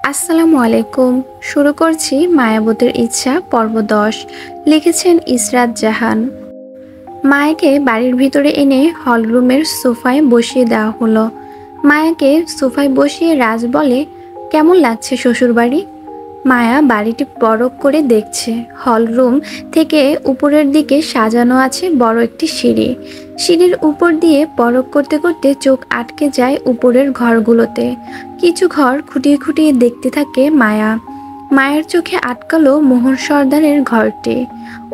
আসসালামু আলাইকুম। শুরু করছি মায়াবতীর ইচ্ছা পর্ব ১০। লিখেছেন ইসরাত জাহান। মায়াকে বাড়ির ভিতরে এনে হলরুমের সোফায় বসিয়ে দেওয়া হলো। মায়াকে সোফায় বসিয়ে রাজ বলে, কেমন লাগছে শ্বশুরবাড়ি? মায়া বাড়িটি পরখ করে দেখছে। হলরুম থেকে উপরের দিকে সাজানো আছে বড় একটি সিঁড়ি। সিঁড়ির উপর দিয়ে পরখ করতে করতে চোখ আটকে যায় উপরের ঘরগুলোতে। কিছু ঘর খুঁটিয়ে খুঁটিয়ে দেখতে থাকে মায়া। মায়ের চোখে আটকালো মোহন সর্দারের ঘরটি।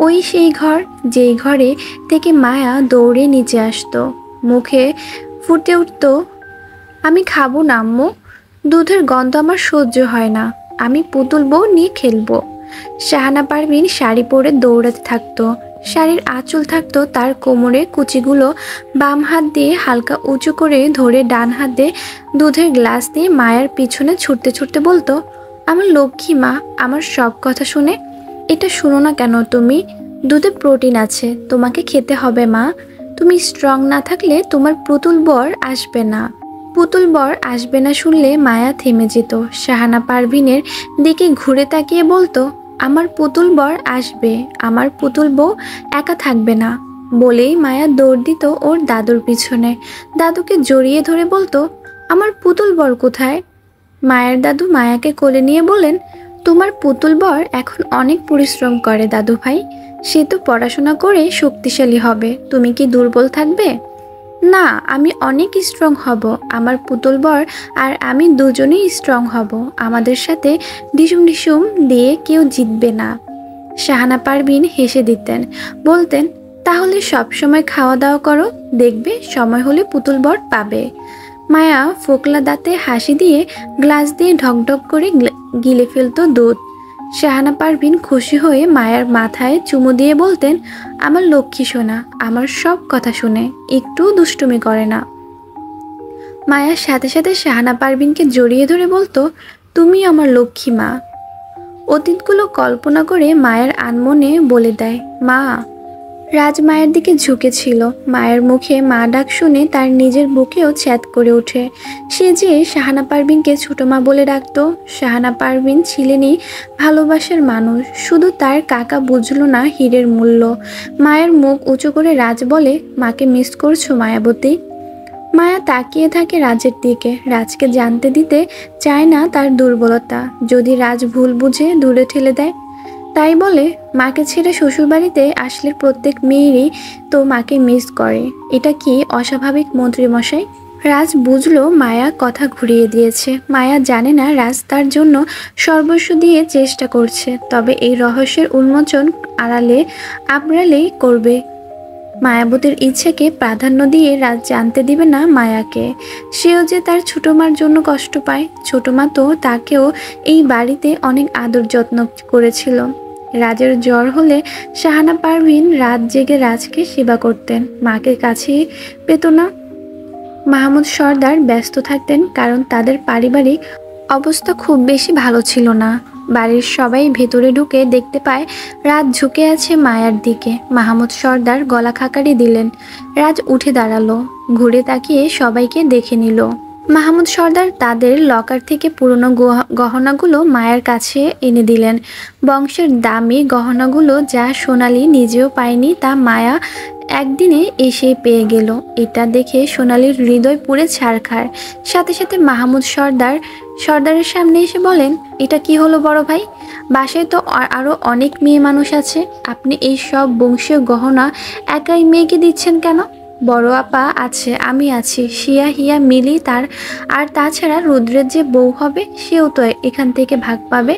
ওই সেই ঘর, যেই ঘরে থেকে মায়া দৌড়ে নিচে আসতো। মুখে ফুটে উঠত, আমি খাবো না আম্মু, দুধের গন্ধ আমার সহ্য হয় না, আমি পুতুল বউ নিয়ে খেলবো। শাহানা পারভিন শাড়ি পরে দৌড়াতে থাকতো। শাড়ির আঁচল থাকতো তার কোমরে, কুচিগুলো বাম হাত দিয়ে হালকা উঁচু করে ধরে ডান হাতে দুধের গ্লাস দিয়ে মায়ের পিছনে ছুটতে ছুটতে বলতো, আমার লক্ষ্মী মা, আমার সব কথা শুনে। এটা শুনো না কেন তুমি? দুধে প্রোটিন আছে, তোমাকে খেতে হবে মা। তুমি স্ট্রং না থাকলে তোমার পুতুল বর আসবে না। পুতুল বর আসবে না শুনলে মায়া থেমে যেত। শাহানা পারভিনের দিকে ঘুরে তাকিয়ে বলতো, আমার পুতুল বর আসবে, আমার পুতুল বউ একা থাকবে না। বলেই মায়া দৌড় দিত ওর দাদুর পিছনে। দাদুকে জড়িয়ে ধরে বলতো, আমার পুতুল বর কোথায়? মায়ের দাদু মায়াকে কোলে নিয়ে বলেন, তোমার পুতুল বর এখন অনেক পরিশ্রম করে দাদু ভাই, সে তো পড়াশোনা করে শক্তিশালী হবে, তুমি কি দুর্বল থাকবে? না, আমি অনেক স্ট্রং হব, আমার পুতুল বর আর আমি দুজনেই স্ট্রং হব, আমাদের সাথে ঢিসুম ঢিসুম দিয়ে কেউ জিতবে না। শাহানা পারভিন হেসে দিতেন, বলতেন, তাহলে সব সময় খাওয়া দাওয়া করো, দেখবে সময় হলে পুতুল বর পাবে। মায়া ফোকলা দাঁতে হাসি দিয়ে গ্লাস দিয়ে ঢকঢক করে গিলে ফেলতো দুধ। শাহানা পারভিন খুশি হয়ে মায়ের মাথায় চুমু দিয়ে বলতেন, আমার লক্ষ্মী সোনা, আমার সব কথা শুনে, একটু দুষ্টুমি করে না। মায়ার সাথে সাথে শাহানা পারভিনকে জড়িয়ে ধরে বলতো, তুমি আমার লক্ষ্মী মা। অতীতগুলো কল্পনা করে মায়ের আনমনে বলে দেয়, মা। রাজ মায়ের দিকে ঝুঁকেছিল। মায়ের মুখে মা ডাক শুনে তার নিজের বুকেও ছ্যাদ করে ওঠে। সে যে শাহানা পারভিনকে ছোট মা বলে ডাকত। শাহানা পারভিন ছিলেনই ভালোবাসার মানুষ, শুধু তার কাকা বুঝল না হীরের মূল্য। মায়ের মুখ উঁচু করে রাজ বলে, মাকে মিস করছো মায়াবতী? মায়া তাকিয়ে থাকে রাজের দিকে। রাজকে জানতে দিতে চায় না তার দুর্বলতা, যদি রাজ ভুল বুঝে দূরে ঠেলে দেয়। তাই বলে, মাকে ছেড়ে শ্বশুরবাড়িতে আসলে প্রত্যেক মেয়েরই তো মাকে মিস করে, এটা কি অস্বাভাবিক মন্ত্রীমশাই? রাজ বুঝলো মায়া কথা ঘুরিয়ে দিয়েছে। মায়া জানে না রাজ তার জন্য সর্বস্ব দিয়ে চেষ্টা করছে, তবে এই রহস্যের উন্মোচন আড়ালেই করবে। মায়াবতীর ইচ্ছেকে প্রাধান্য দিয়ে রাজ জানতে দিবে না মায়াকে। সেও যে তার ছোট মার জন্য কষ্ট পায়। ছোট মা তো তাকেও এই বাড়িতে অনেক আদর যত্ন করেছিল। রাজের জ্বর হলে শাহানা পারভিন রাত জেগে রাজকে সেবা করতেন, মাকে কাছে পেত না। মাহমুদ সর্দার ব্যস্ত থাকতেন, কারণ তাদের পারিবারিক অবস্থা খুব বেশি ভালো ছিল না। বাড়ির সবাই ভেতরে ঢুকে দেখতে পায় রাজ ঝুঁকে আছে মায়ার দিকে। মাহমুদ সর্দার গলা খাকারি দিলেন। রাজ উঠে দাঁড়ালো, ঘুরে তাকিয়ে সবাইকে দেখে নিল। মাহমুদ সর্দার তাদের লকার থেকে পুরনো গহনাগুলো মায়ের কাছে এনে দিলেন। বংশের দামি গহনাগুলো, যা সোনালি নিজেও পায়নি, তা মায়া একদিনে এসে পেয়ে গেল। এটা দেখে সোনালির হৃদয় পুড়ে ছারখার। সাথে সাথে মাহমুদ সর্দারের সামনে এসে বলেন, এটা কি হলো বড় ভাই? বাসায় তো আরো অনেক মেয়ে মানুষ আছে, আপনি এই সব বংশীয় গহনা একাই মেয়েকে দিচ্ছেন কেন? বড় আপা আছে, আমি আছি, শিয়া হিয়া মিলি, আর তাছাড়া রুদ্রের যে বউ হবে সেও তো এখান থেকে ভাগ পাবে।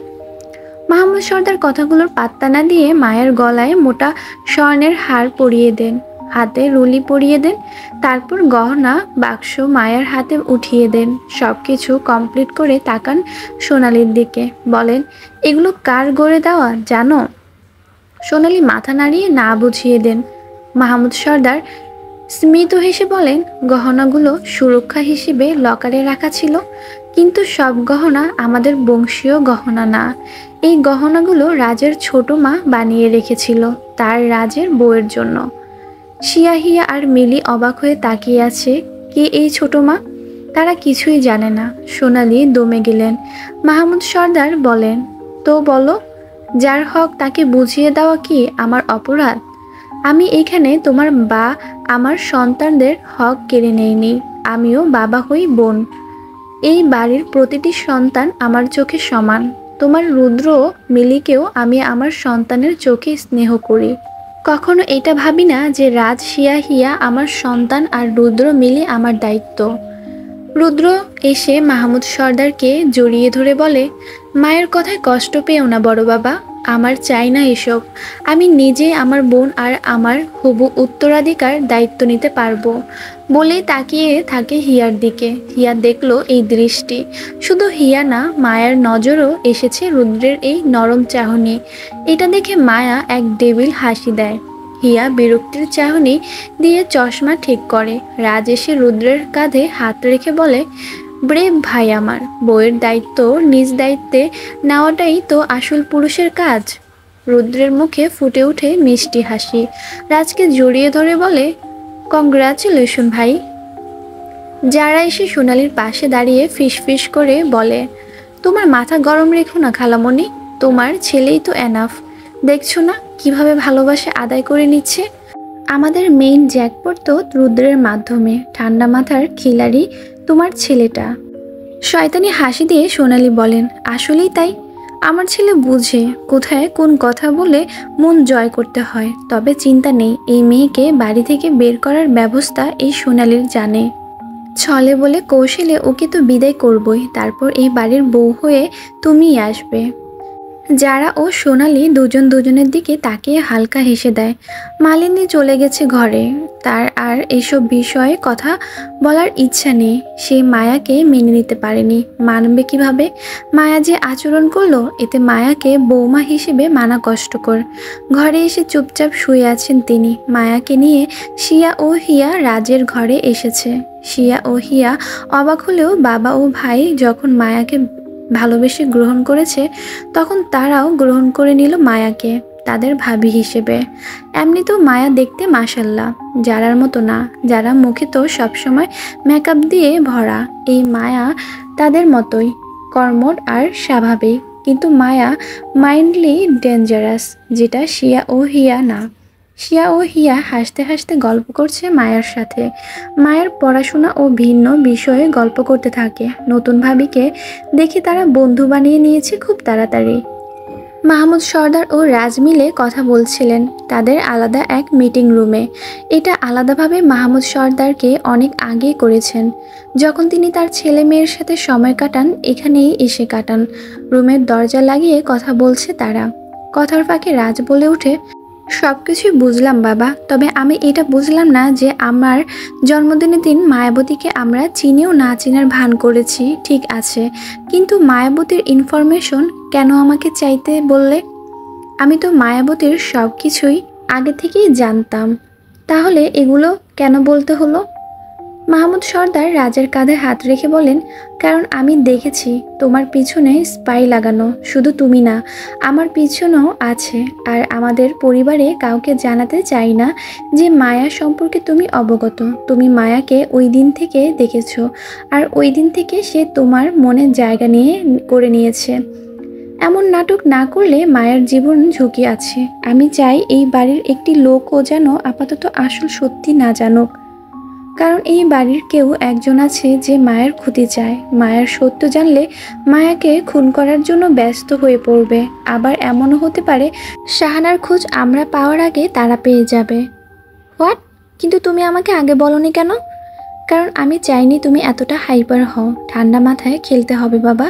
মাহমুদ সর্দার কথাগুলোর পাত্তা না দিয়ে মায়ের গলায় মোটা স্বর্ণের হার পরিয়ে দেন, হাতে রুলি পরিয়ে দেন, তারপর গহনা বাক্স মায়ের হাতে উঠিয়ে দেন। সবকিছু কমপ্লিট করে তাকান সোনালির দিকে, বলেন, এগুলো কার গড়ে দেওয়া জানো? সোনালি মাথা নাড়িয়ে না বুঝিয়ে দেন। মাহমুদ সর্দার স্মিত হেসে বলেন, গহনাগুলো সুরক্ষা হিসেবে লকারে রাখা ছিল, কিন্তু সব গহনা আমাদের বংশীয় গহনা না। এই গহনাগুলো রাজের ছোট মা বানিয়ে রেখেছিল তার রাজের বউয়ের জন্য। শিয়া হিয়া আর মিলি অবাক হয়ে তাকিয়ে আছে, কে এই ছোট মা? তারা কিছুই জানে না। সোনালি দমে গেলেন। মাহমুদ সর্দার বলেন, তো বলো, যার হক তাকে বুঝিয়ে দেওয়া কি আমার অপরাধ? আমি এখানে তোমার বা আমার সন্তানদের হক কেড়ে নেইনি। আমিও বাবা হই বোন। এই বাড়ির প্রতিটি সন্তান আমার চোখে সমান। তোমার রুদ্র মিলিকেও আমি আমার সন্তানের চোখে স্নেহ করি। কখনো এটা ভাবি না যে রাজ শিয়া হিয়া আমার সন্তান আর রুদ্র মিলি আমার দায়িত্ব। রুদ্র এসে মাহমুদ সর্দারকে জড়িয়ে ধরে বলে, মায়ের কথায় কষ্ট পেও না বড় বাবা, আমার চাই না এসব। আমি নিজে আমার বোন আর আমার হবু উত্তরাধিকার দায়িত্ব নিতে পারবো। বলেই তাকিয়ে থাকে হিয়ার দিকে। হিয়া দেখলো এই দৃষ্টি। শুধু হিয়া না, মায়ার নজরও এসেছে রুদ্রের এই নরম চাহনি। এটা দেখে মায়া এক ডেভিল হাসি দেয়। হিয়া বিরক্তির চাহনি দিয়ে চশমা ঠিক করে। রাজ এসে রুদ্রের কাঁধে হাত রেখে বলে, ব্রেভ ভাই আমার, বউয়ের দায়িত্ব নিজ দায়িত্বে নেওয়াটাই তো আসল পুরুষের কাজ। রুদ্রের মুখে ফুটে ওঠে মিষ্টি হাসি। রাজকে জড়িয়ে ধরে বলে, কংগ্রাচুলেশন ভাই। যারা এসে সোনালির পাশে দাঁড়িয়ে ফিসফিস করে বলে, তোমার মাথা গরম রেখো না খালামণি, তোমার ছেলেই তো এনাফ। দেখছো না কিভাবে ভালোবাসা আদায় করে নিচ্ছে? আমাদের মেইন জ্যাকপট তো রুদ্রের মাধ্যমে। ঠান্ডা মাথার খিলাড়ি তোমার ছেলেটা। শয়তানি হাসি দিয়ে সোনালি বলেন, আসলেই তাই। আমার ছেলে বুঝে কোথায় কোন কথা বলে মন জয় করতে হয়। তবে চিন্তা নেই, এই মেয়েকে বাড়ি থেকে বের করার ব্যবস্থা এই সোনালির জানে। ছলে বলে কৌশলে ওকে তো বিদায় করবই, তারপর এই বাড়ির বউ হয়ে তুমিই আসবে। যারা ও সোনালি দুজন দুজনের দিকে তাকিয়ে হালকা হেসে দেয়। মালিনী চলে গেছে ঘরে। তার আর এসব বিষয়ে কথা বলার ইচ্ছা নেই। সে মায়াকে মেনে নিতে পারেনি। মানবে কিভাবে? মায়া যে আচরণ করলো, এতে মায়াকে বৌমা হিসেবে মানা কষ্টকর। ঘরে এসে চুপচাপ শুয়ে আছেন তিনি। মায়াকে নিয়ে শিয়া ও হিয়া রাজের ঘরে এসেছে। শিয়া ও হিয়া অবাক হলেও বাবা ও ভাই যখন মায়াকে ভালোবেসে গ্রহণ করেছে, তখন তারাও গ্রহণ করে নিল মায়াকে তাদের ভাবি হিসেবে। এমনিতেও মায়া দেখতে মাশাল্লাহ, যারার মতো না, যারা মুখে তো সবসময় মেকআপ দিয়ে ভরা। এই মায়া তাদের মতোই কর্মঠ আর স্বাভাবিক, কিন্তু মায়া মাইন্ডলি ডেঞ্জারাস, যেটা শিয়া ও হিয়া না। শিয়া ও হিয়া হাসতে হাসতে গল্প করছে মায়ার সাথে। মায়ের পড়াশোনা ও ভিন্ন বিষয়ে গল্প করতে থাকে। নতুন ভাবিকে দেখে তারা বন্ধু বানিয়ে নিয়েছে খুব তাড়াতাড়ি। মাহমুদ সর্দার ও রাজ মিলে কথা বলছিলেন তাদের আলাদা এক মিটিং রুমে। এটা আলাদাভাবে মাহমুদ সর্দারকে অনেক আগে করেছেন। যখন তিনি তার ছেলে মেয়ের সাথে সময় কাটান, এখানেই এসে কাটান। রুমের দরজা লাগিয়ে কথা বলছে তারা। কথার ফাঁকে রাজ বলে ওঠে, সব কিছুই বুঝলাম বাবা, তবে আমি এটা বুঝলাম না যে আমার জন্মদিনের দিন মায়াবতীকে আমরা চিনেও না চেনার ভান করেছি, ঠিক আছে, কিন্তু মায়াবতীর ইনফরমেশন কেন আমাকে চাইতে বললে? আমি তো মায়াবতীর সব কিছুই আগে থেকেই জানতাম, তাহলে এগুলো কেন বলতে হলো? মাহমুদ সর্দার রাজের কাঁধে হাত রেখে বলেন, কারণ আমি দেখেছি তোমার পিছনে স্পাই লাগানো। শুধু তুমি না, আমার পিছনেও আছে। আর আমাদের পরিবারে কাউকে জানাতে চাই না যে মায়া সম্পর্কে তুমি অবগত। তুমি মায়াকে ওই দিন থেকে দেখেছো, আর ওই দিন থেকে সে তোমার মনে জায়গা করে নিয়েছে। এমন নাটক না করলে মায়ের জীবন ঝুঁকি আছে। আমি চাই এই বাড়ির একটি লোকও যেন আপাতত আসল সত্যি না জানুক, কারণ এই বাড়ির কেউ একজন আছে যে মায়ের ক্ষতি চায়। মায়ের সত্য জানলে মায়াকে খুন করার জন্য ব্যস্ত হয়ে পড়বে। আবার এমনও হতে পারে শাহানার খোঁজ আমরা পাওয়ার আগে তারা পেয়ে যাবে। হোয়াট? কিন্তু তুমি আমাকে আগে বলনি কেন? কারণ আমি চাইনি তুমি এতটা হাইপার হও। ঠান্ডা মাথায় খেলতে হবে বাবা।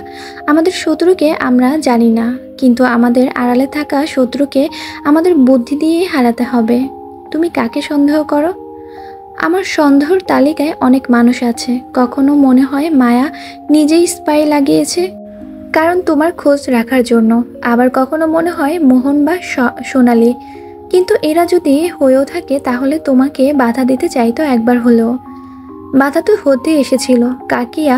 আমাদের শত্রুকে আমরা জানি না, কিন্তু আমাদের আড়ালে থাকা শত্রুকে আমাদের বুদ্ধি দিয়েই হারাতে হবে। তুমি কাকে সন্দেহ করো? আমার সন্দেহর তালিকায় অনেক মানুষ আছে। কখনো মনে হয় মায়া নিজেই স্পাই লাগিয়েছে, কারণ তোমার খোঁজ রাখার জন্য। আবার কখনো মনে হয় মোহন বা সোনালি। কিন্তু এরা যদি হয়েও থাকে, তাহলে তোমাকে বাধা দিতে চাইতো একবার হলেও। বাধা তো হতে এসেছিল। কাকিয়া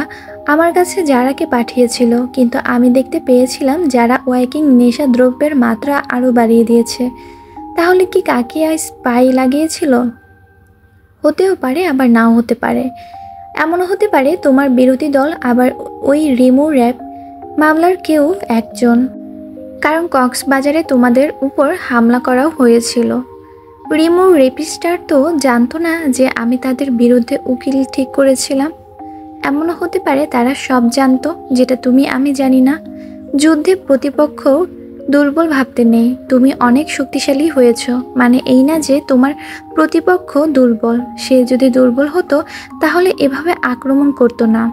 আমার কাছে যারাকে পাঠিয়েছিল, কিন্তু আমি দেখতে পেয়েছিলাম যারা ওয়াইকিং নেশা দ্রব্যের মাত্রা আরও বাড়িয়ে দিয়েছে। তাহলে কি কাকিয়া স্পাই লাগিয়েছিল? হতেও পারে, আবার নাও হতে পারে। এমনও হতে পারে তোমার বিরোধী দল আবার ওই রিমু র্যাপ মামলার কেউ একজন, কারণ কক্সবাজারে তোমাদের উপর হামলা করাও হয়েছিল। রিমু রেপিস্টার তো জানতো না যে আমি তাদের বিরুদ্ধে উকিল ঠিক করেছিলাম। এমনও হতে পারে তারা সব জানতো, যেটা আমি জানি না। যুদ্ধে প্রতিপক্ষ দুর্বল ভাবতে নেই, তুমি অনেক শক্তিশালী হয়েছ, মানে এই না যে তোমার প্রতিপক্ষ দুর্বল। সে যদি দুর্বল হতো তাহলে এভাবে আক্রমণ করতো না।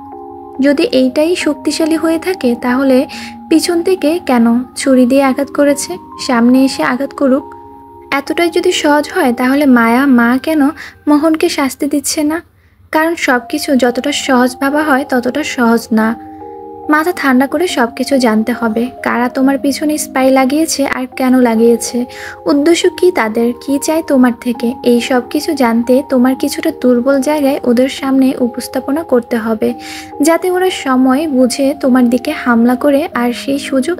যদি এইটাই শক্তিশালী হয়ে থাকে তাহলে পিছন থেকে কেন ছুরি দিয়ে আঘাত করেছে? সামনে এসে আঘাত করুক। এতটাই যদি সহজ হয় তাহলে মায়া মা কেন মোহনকে শাস্তি দিচ্ছে না? কারণ সব কিছু যতটা সহজ ভাবা হয় ততটা সহজ না। মাথা ঠান্ডা করে সব কিছু জানতে হবে, কারা তোমার পিছনে স্পাই লাগিয়েছে আর কেন লাগিয়েছে, উদ্দেশ্য কি তাদের, কি চাই তোমার থেকে। এই সব কিছু জানতে তোমার কিছুটা দুর্বল জায়গায় ওদের সামনে উপস্থাপনা করতে হবে, যাতে ওরা সময় বুঝে তোমার দিকে হামলা করে, আর সেই সুযোগ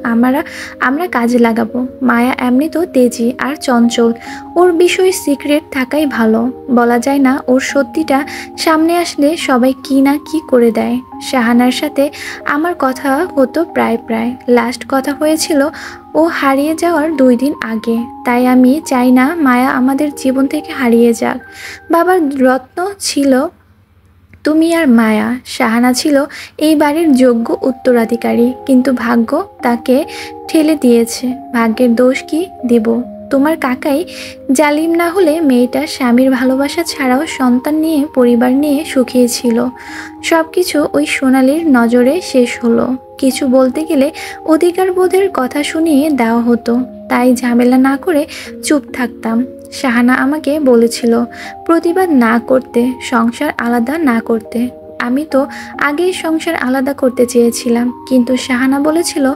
আমরা কাজে লাগাবো। মায়া এমনিতেও তেজি আর চঞ্চল, ওর বিষয় সিক্রেট থাকাই ভালো। বলা যায় না ওর সত্যিটা সামনে আসলে সবাই কি না কি করে দেয়। শাহানার সাথে আমার কথা হতো প্রায় লাস্ট কথা হয়েছিল ও হারিয়ে যাওয়ার 2 দিন আগে। তাই আমি চাই না মায়া আমাদের জীবন থেকে হারিয়ে যাক। বাবার রত্ন ছিল তুমি আর মায়া। শাহানা ছিল এই বাড়ির যোগ্য উত্তরাধিকারী, কিন্তু ভাগ্য তাকে ঠেলে দিয়েছে। ভাগ্যের দোষ কি দেব? তোমার কাকাই জালিম না হলে মেয়েটা স্বামীর ভালোবাসা ছাড়াও সন্তান নিয়ে পরিবার নিয়ে সুখী ছিল। সব কিছু ওই সোনালির নজরে শেষ হলো। কিছু বলতে গেলে অধিকার বোধের কথা শুনিয়ে দেওয়া হতো, তাই ঝামেলা না করে চুপ থাকতাম। শাহানা আমাকে বলেছিল প্রতিবাদ না করতে, সংসার আলাদা না করতে। আমি তো আগেই সংসার আলাদা করতে চেয়েছিলাম, কিন্তু শাহানা বলেছিল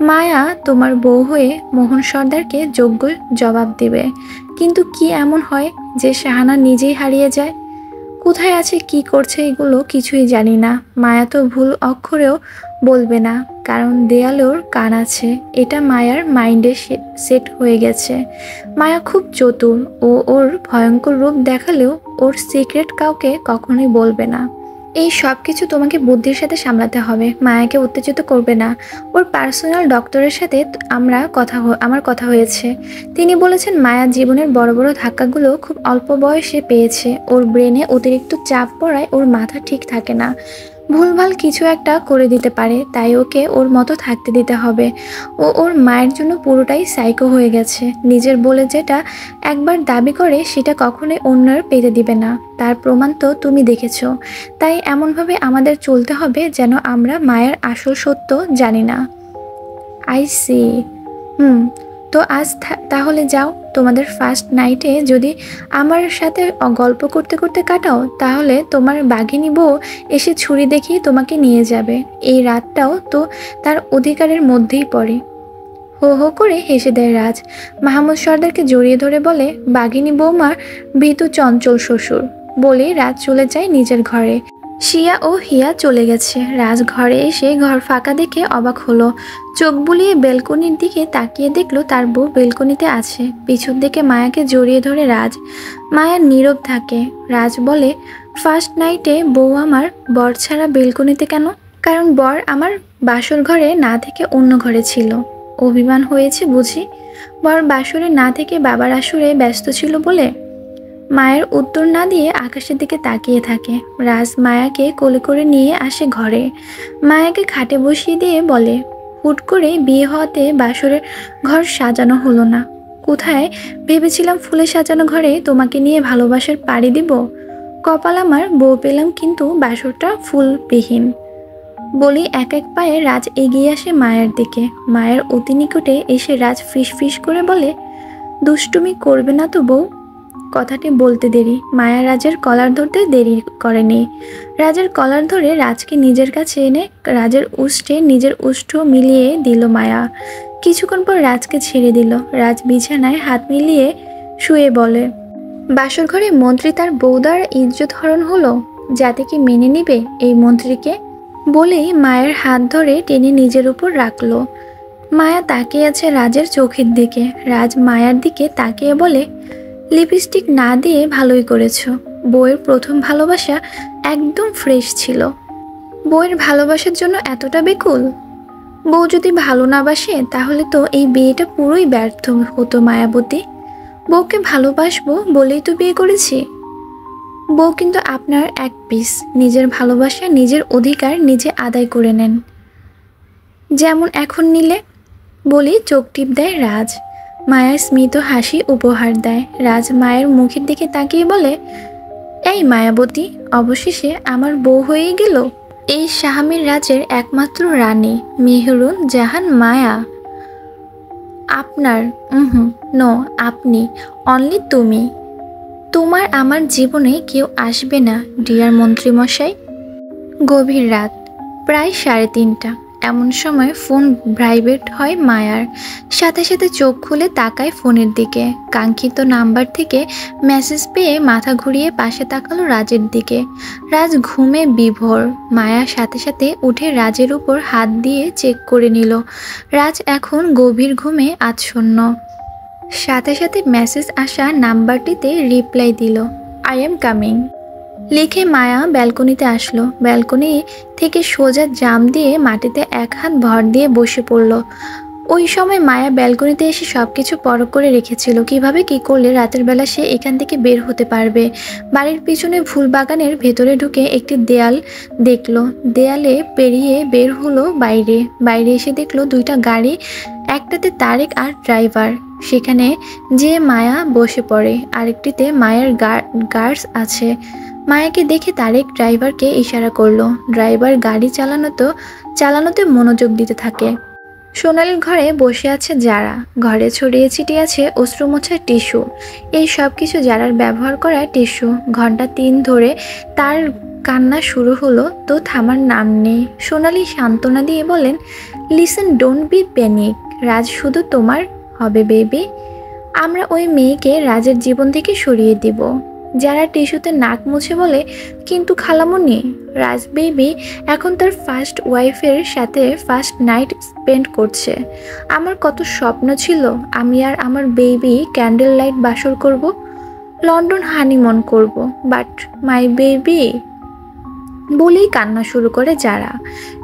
মায়া তোমার বউ হয়ে মোহন সর্দারকে যোগ্য জবাব দেবে। কিন্তু কি এমন হয় যে শাহানা নিজেই হারিয়ে যায়? কোথায় আছে, কি করছে, এগুলো কিছুই জানি না। মায়া তো ভুল অক্ষরেও বলবে না, কারণ দেয়ালের কান আছে। এটা মায়ার মাইন্ডে সেট হয়ে গেছে। মায়া খুব চতুর, ও ওর ভয়ঙ্কর রূপ দেখালেও ওর সিক্রেট কাউকে কখনোই বলবে না। এই সব কিছু তোমাকে বুদ্ধির সাথে সামলাতে হবে। মায়াকে উত্তেজিত করবে না। ওর পার্সোনাল ডক্টরের সাথে আমার কথা হয়েছে। তিনি বলেছেন মায়া জীবনের বড় বড় ধাক্কাগুলো খুব অল্প বয়সে পেয়েছে। ওর ব্রেনে অতিরিক্ত চাপ পড়ায় ওর মাথা ঠিক থাকে না, ভুলভাল কিছু একটা করে দিতে পারে। তাই ওকে ওর মতো থাকতে দিতে হবে। ও ওর মায়ের জন্য পুরোটাই সাইকো হয়ে গেছে। নিজের বলে যেটা একবার দাবি করে সেটা কখনোই অন্যের পেতে দিবে না। তার প্রমাণ তো তুমি দেখেছ। তাই এমনভাবে আমাদের চলতে হবে যেন আমরা মায়ের আসল সত্য জানি না। I see. তো আজ তাহলে যাও। তোমাদের ফার্স্ট নাইটে যদি আমার সাথে গল্প করতে করতে কাটাও, তাহলে তোমার বাঘিনী বউ এসে ছুরি দেখিয়ে তোমাকে নিয়ে যাবে। এই রাতটাও তো তার অধিকারের মধ্যেই পড়ে। হো হো করে হেসে দেয় রাজ। মাহমুদ সর্দারকে জড়িয়ে ধরে বলে, বাঘিনী বৌমার ভীতু চঞ্চল শ্বশুর। বলে রাজ চলে যায় নিজের ঘরে। শিয়া ও হিয়া চলে গেছে। রাজ ঘরে এসে ঘর ফাঁকা দেখে অবাক হলো। চোখ বুলিয়ে বেলকনির দিকে তাকিয়ে দেখলো তার বউ বেলকনিতে আছে। পিছন থেকে মায়াকে জড়িয়ে ধরে রাজ। মায়া নীরব থাকে। রাজ বলে, ফার্স্ট নাইটে বউ আমার বর ছাড়া বেলকনিতে কেন? কারণ বর আমার বাসর ঘরে না থেকে অন্য ঘরে ছিল। অভিমান হয়েছে বুঝি? বর বাসরে না থেকে বাবার আসরে ব্যস্ত ছিল বলে? মায়ের উত্তর না দিয়ে আকাশের দিকে তাকিয়ে থাকে। রাজ মায়াকে কোলে করে নিয়ে আসে ঘরে। মায়াকে খাটে বসিয়ে দিয়ে বলে, হুট করে বিয়ে হওয়াতে বাসরের ঘর সাজানো হলো না। কোথায় ভেবেছিলাম ফুলে সাজানো ঘরে তোমাকে নিয়ে ভালোবাসার পাড়ি দিব। কপাল আমার, বউ পেলাম কিন্তু বাসরটা ফুলবিহীন। বলি এক এক পায়ে রাজ এগিয়ে আসে মায়ের দিকে। মায়ের অতি নিকটে এসে রাজ ফিস ফিস করে বলে, দুষ্টুমি করবে না তো বউ? কথাটি বলতে দেরি। মায়া রাজের কলার ধরতে দেরি করেনি। রাজের কলার ধরে রাজকে নিজের কাছে এনে রাজের উষ্ঠে নিজের উষ্ঠ মিলিয়ে দিল মায়া। কিছুক্ষণ পর রাজকে ছেড়ে দিল। রাজ বিছানায় হাত মিলিয়ে শুয়ে বলে, বাসর ঘরে মন্ত্রী তার বউদার ইজ্জত হরণ হলো, যাতে কি মেনে নিবে এই মন্ত্রীকে? বলেই মায়ের হাত ধরে টেনে নিজের উপর রাখলো। মায়া তাকিয়ে আছে রাজের চোখের দিকে। রাজ মায়ার দিকে তাকিয়ে বলে, লিপস্টিক না দিয়ে ভালোই করেছ। বউয়ের প্রথম ভালোবাসা একদম ফ্রেশ ছিল। বউয়ের ভালোবাসার জন্য এতটা বেকুল? বউ যদি ভালো না বাসে তাহলে তো এই বিয়েটা পুরোই ব্যর্থ হতো মায়াবতী। বউকে ভালোবাসবো বলেই তো বিয়ে করেছি। বউ কিন্তু আপনার এক পিস, নিজের ভালোবাসা নিজের অধিকার নিজে আদায় করে নেন, যেমন এখন নিলে। বলি চোখ টিপ দেয় রাজ। মায়া স্মিত হাসি উপহার দেয়। রাজ মায়ের মুখের দিকে তাকিয়ে বলে, এই মায়াবতী, অবশেষে আমার বউ হয়েই গেল। এই শাহামীর রাজের একমাত্র রানী মেহরুন জাহান মায়া আপনার। নো, আপনি, অনলি তুমি। তোমার আমার জীবনে কেউ আসবে না ডিয়ার মন্ত্রীমশাই। গভীর রাত, প্রায় 3:30। এমন সময় ফোন ভাইব্রেট হয় মায়ার। সাথে সাথে চোখ খুলে তাকায় ফোনের দিকে। কাঙ্ক্ষিত নাম্বার থেকে মেসেজ পেয়ে মাথা ঘুরিয়ে পাশে তাকালো রাজের দিকে। রাজ ঘুমে বিভোর। মায়া সাথে সাথে উঠে রাজের উপর হাত দিয়ে চেক করে নিল। রাজ এখন গভীর ঘুমে আচ্ছন্ন। সাথে সাথে মেসেজ আসা নাম্বারটিতে রিপ্লাই দিল, আই এম কামিং লিখে মায়া ব্যালকনিতে আসলো। ব্যালকনি থেকে সোজা জাম দিয়ে মাটিতে এক হাত ভর দিয়ে বসে পড়ল। ওই সময় মায়া ব্যালকনিতে এসে সবকিছু পরখ করে রেখেছিল। কিভাবে কি করলে রাতের বেলা সে এখান থেকে বের হতে পারবে। বাড়ির পিছনে ফুল বাগানের ভেতরে ঢুকে একটি দেয়াল দেখলো। দেয়ালে পেরিয়ে বের হলো বাইরে। বাইরে এসে দেখলো দুইটা গাড়ি, একটাতে তারেক আর ড্রাইভার। সেখানে যে মায়া বসে পড়ে, আরেকটিতে মায়ের গার্ডস আছে। মায়াকে দেখে তারেক ড্রাইভারকে ইশারা করলো। ড্রাইভার গাড়ি চালানোতে মনোযোগ দিতে থাকে। সোনালির ঘরে বসে আছে যারা। ঘরে ছড়িয়ে ছিটিয়ে আছে অশ্রু মোছার টিস্যু। এই সব কিছু যারার ব্যবহার করা টিস্যু। ঘন্টা 3 ধরে তার কান্না শুরু হলো, তো থামার নাম নেই। সোনালি সান্ত্বনা দিয়ে বলেন, লিসেন, ডোন্ট বি প্যানিক। রাজ শুধু তোমার হবে বেবি। আমরা ওই মেয়েকে রাজের জীবন থেকে সরিয়ে দিব। যারা টিস্যুতে নাক মুছে বলে, কিন্তু খালামণি, রাজ বেবি এখন তার ফার্স্ট ওয়াইফের সাথে ফার্স্ট নাইট স্পেন্ড করছে। আমার কত স্বপ্ন ছিল আমি আর আমার বেবি ক্যান্ডেল লাইট বাসর করব, লন্ডন হানিমুন করব, বাট মাই বেবি বলেই কান্না শুরু করে যারা।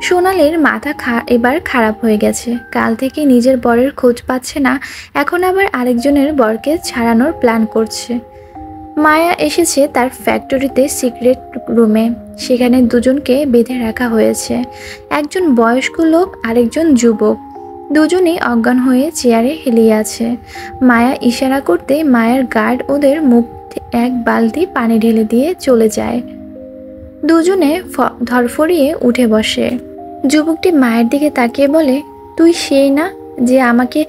সোনালির মাথা এবার খারাপ হয়ে গেছে। কাল থেকে নিজের বরের খোঁজ পাচ্ছে না, এখন আবার আরেকজনের বরকে ছাড়ানোর প্ল্যান করছে। মায়া এসেছে তার ফ্যাক্টরিতে সিক্রেট রুমে। সেখানে দুজনকে বেঁধে রাখা হয়েছে, একজন বয়স্ক লোক আরেকজন যুবক। দুজনেই অজ্ঞান হয়ে চেয়ারে হেলিয়ে আছে। মায়া ইশারা করতে মায়ের গার্ড ওদের মুখ এক বালতি পানি ঢেলে দিয়ে চলে যায়। দুজনে ধরফরিয়ে উঠে বসে। যুবকটি মায়ের দিকে তাকিয়ে বলে, তুই সেই না যে আমাকে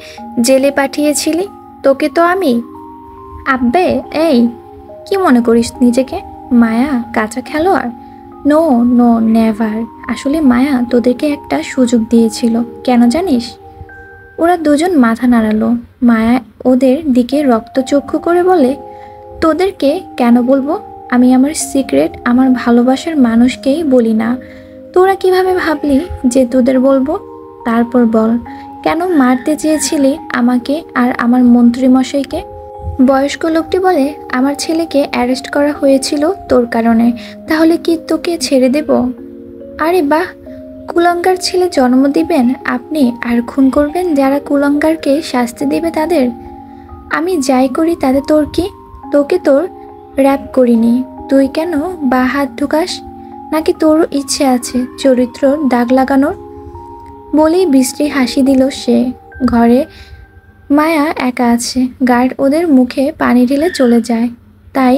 জেলে পাঠিয়েছিলি? তোকে তো আমি। আব্বে, এই কি মনে করিস নিজেকে? মায়া কাঁচা খেলোয়াড়? No no, never. আসলে মায়া তোদেরকে একটা সুযোগ দিয়েছিল, কেন জানিস? ওরা দুজন মাথা নাড়ালো। মায়া ওদের দিকে রক্তচক্ষু করে বলে, তোদেরকে কেন বলবো? আমি আমার সিক্রেট আমার ভালোবাসার মানুষকেই বলি না। তোরা কিভাবে ভাবলি যে তোদের বলবো? তারপর বল, কেন মারতে চেয়েছিলি আমাকে আর আমার মন্ত্রীমশাইকে? বয়স্ক লোকটি বলে, আমার ছেলেকে অ্যারেস্ট করা হয়েছিল তোর কারণে, তাহলে কি তোকে ছেড়ে দেব? আরে বাহ, কুলাঙ্গার ছেলে জন্ম দিবেন আপনি আর খুন করবেন যারা কুলাঙ্গারকে শাস্তি দেবে তাদের। আমি যাই করি তাতে তোর কি? তোকে তোর র্যাপ করিনি, তুই কেন বা হাত ঢুকাস? নাকি তোর ইচ্ছে আছে চরিত্রর দাগ লাগানোর? বলেই বিশ্রী হাসি দিল সে। ঘরে মায়া একা আছে। গার্ড ওদের মুখে পানি ঢেলে চলে যায়, তাই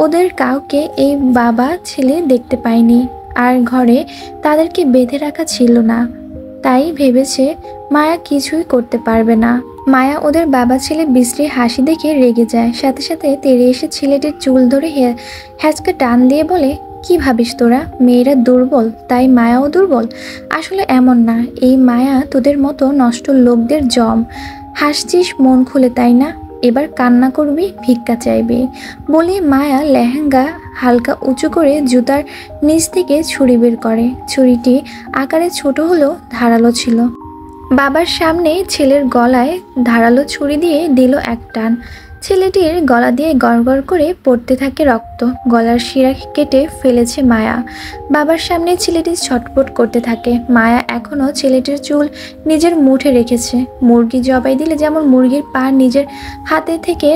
ওদের কাউকে এই বাবা ছেলে দেখতে পায়নি। আর ঘরে তাদেরকে বেঁধে রাখা ছিল না, তাই ভেবেছে মায়া কিছুই করতে পারবে না। মায়া ওদের বাবা ছেলে বিশ্রী হাসি দেখে রেগে যায়। সাথে সাথে তেড়ে এসে ছেলেটির চুল ধরে হ্যাচকা টান দিয়ে বলে, কি ভাবিস তোরা মেয়েরা দুর্বল তাই মায়াও দুর্বল? আসলে এমন না, এই মায়া তোদের মতো নষ্ট লোকদের জম। হাসছিস মন খুলে তাই না? এবার কান্না করবি, ভিক্ষা চাইবি। বলে মায়া লেহেঙ্গা হালকা উঁচু করে জুতার নিচ থেকে ছুরি বের করে। ছুরিটি আকারে ছোট হলেও ধারালো ছিল। বাবার সামনে ছেলের গলায় ধারালো ছুরি দিয়ে দিল এক টান। ছেলেটির গলা দিয়ে গড়গড় করে পড়তে থাকে রক্ত। গলার শিরা কেটে ফেলেছে মায়া। বাবার সামনে ছেলেটি ছটফট করতে থাকে। মায়া এখনো ছেলেটির চুল নিজের মুঠে রেখেছে। মুরগি জবাই দিলে যেমন মুরগির পা নিজের হাতে থেকে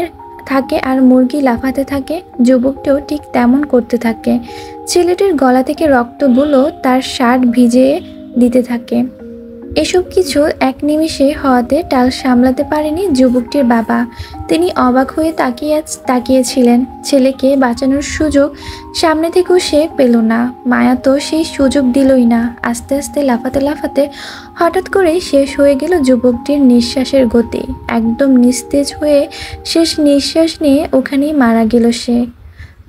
থাকে আর মুরগি লাফাতে থাকে, যুবকটিও ঠিক তেমন করতে থাকে। ছেলেটির গলা থেকে রক্তগুলো তার শার্ট ভিজিয়ে দিতে থাকে। এসব কিছু এক নিমিষে হওয়াতে টাল সামলাতে পারেনি যুবকটির বাবা। তিনি অবাক হয়ে তাকিয়েছিলেন। ছেলেকে বাঁচানোর সুযোগ সামনে থেকেও সে পেল না। মায়া তো সেই সুযোগ দিলই না। আস্তে আস্তে লাফাতে লাফাতে হঠাৎ করে শেষ হয়ে গেল যুবকটির নিঃশ্বাসের গতি। একদম নিস্তেজ হয়ে শেষ নিঃশ্বাস নিয়ে ওখানেই মারা গেল সে।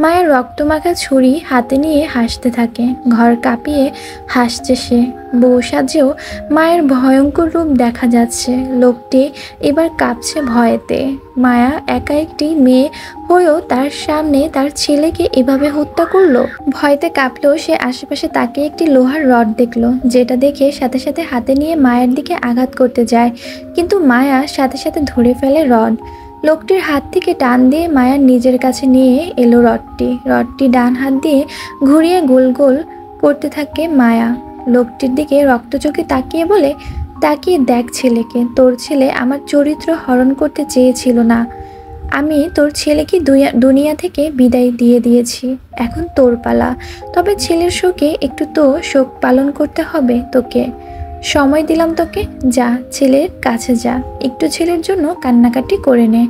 মায়ের রক্তমাখা ছুরি হাতে নিয়ে হাসতে থাকে। ঘর কাঁপিয়ে হাসছে সে। বউ সাজেও মায়ের ভয়ঙ্কর রূপ দেখা যাচ্ছে। লোকটি এবার কাঁপছে ভয়েতে। মায়া একা একটি মেয়ে হয়েও তার সামনে তার ছেলেকে এভাবে হত্যা করলো। ভয়তে কাঁপলেও সে আশেপাশে তাকে একটি লোহার রড দেখলো, যেটা দেখে সাথে সাথে হাতে নিয়ে মায়ের দিকে আঘাত করতে যায়, কিন্তু মায়া সাথে সাথে ধরে ফেলে রড। লোকটির হাত থেকে টান দিয়ে মায়া নিজের কাছে নিয়ে এলো রডটি ডান হাত দিয়ে ঘুরিয়ে গোল গোল করতে থাকে মায়া। লোকটির দিকে রক্তচোখে তাকিয়ে বলে, তাকিয়ে দেখ ছেলেকে, তোর ছেলে আমার চরিত্র হরণ করতে চেয়েছিল না। আমি তোর ছেলেকে দুনিয়া থেকে বিদায় দিয়ে দিয়েছি। এখন তোর পালা। তবে ছেলের শোকে একটু তো শোক পালন করতে হবে তোকে। সময় দিলাম তোকে, যা ছেলের কাছে যা, একটু ছেলের জন্য কান্নাকাটি করে নে।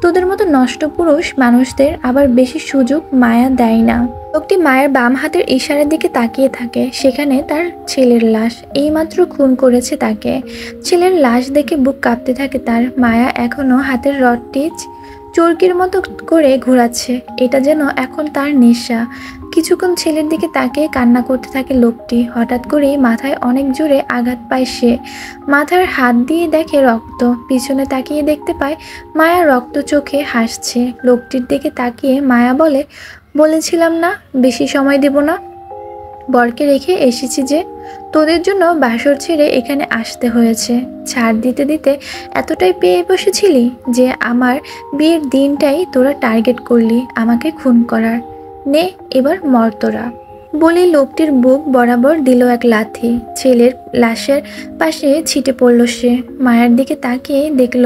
তোদের মতো নষ্ট পুরুষ মানুষদের আবার বেশি সুযোগ মায়া দেয় না। লোকটি মায়ের বাম হাতের ইশারার দিকে তাকিয়ে থাকে। সেখানে তার ছেলের লাশ। এইমাত্র খুন করেছে তাকে। ছেলের লাশ দেখে বুক কাঁপতে থাকে তার। মায়া এখনো হাতের রডটি চরকির মতো করে ঘোরাচ্ছে। এটা যেন এখন তার নেশা। কিছুক্ষণ ছেলের দিকে তাকিয়ে কান্না করতে থাকে লোকটি। হঠাৎ করেই মাথায় অনেক জোরে আঘাত পায় সে। মাথার হাত দিয়ে দেখে রক্ত। পিছনে তাকিয়ে দেখতে পায় মায়া রক্ত চোখে হাসছে। লোকটির দিকে তাকিয়ে মায়া বলেছিলাম না বেশি সময় দেব না। বরকে রেখে এসেছি যে, তোদের জন্য বাসর ছেড়ে এখানে আসতে হয়েছে। ছাড় দিতে দিতে এতটাই পেয়ে বসেছিলি যে আমার বিয়ের দিনটাই তোরা টার্গেট করলি আমাকে খুন করার। নে এবার মর তোরা। বলে লোকটির বুক বরাবর দিল এক লাথি। ছেলের লাশের পাশে ছিটে পড়ল সে। মায়ের দিকে তাকিয়ে দেখল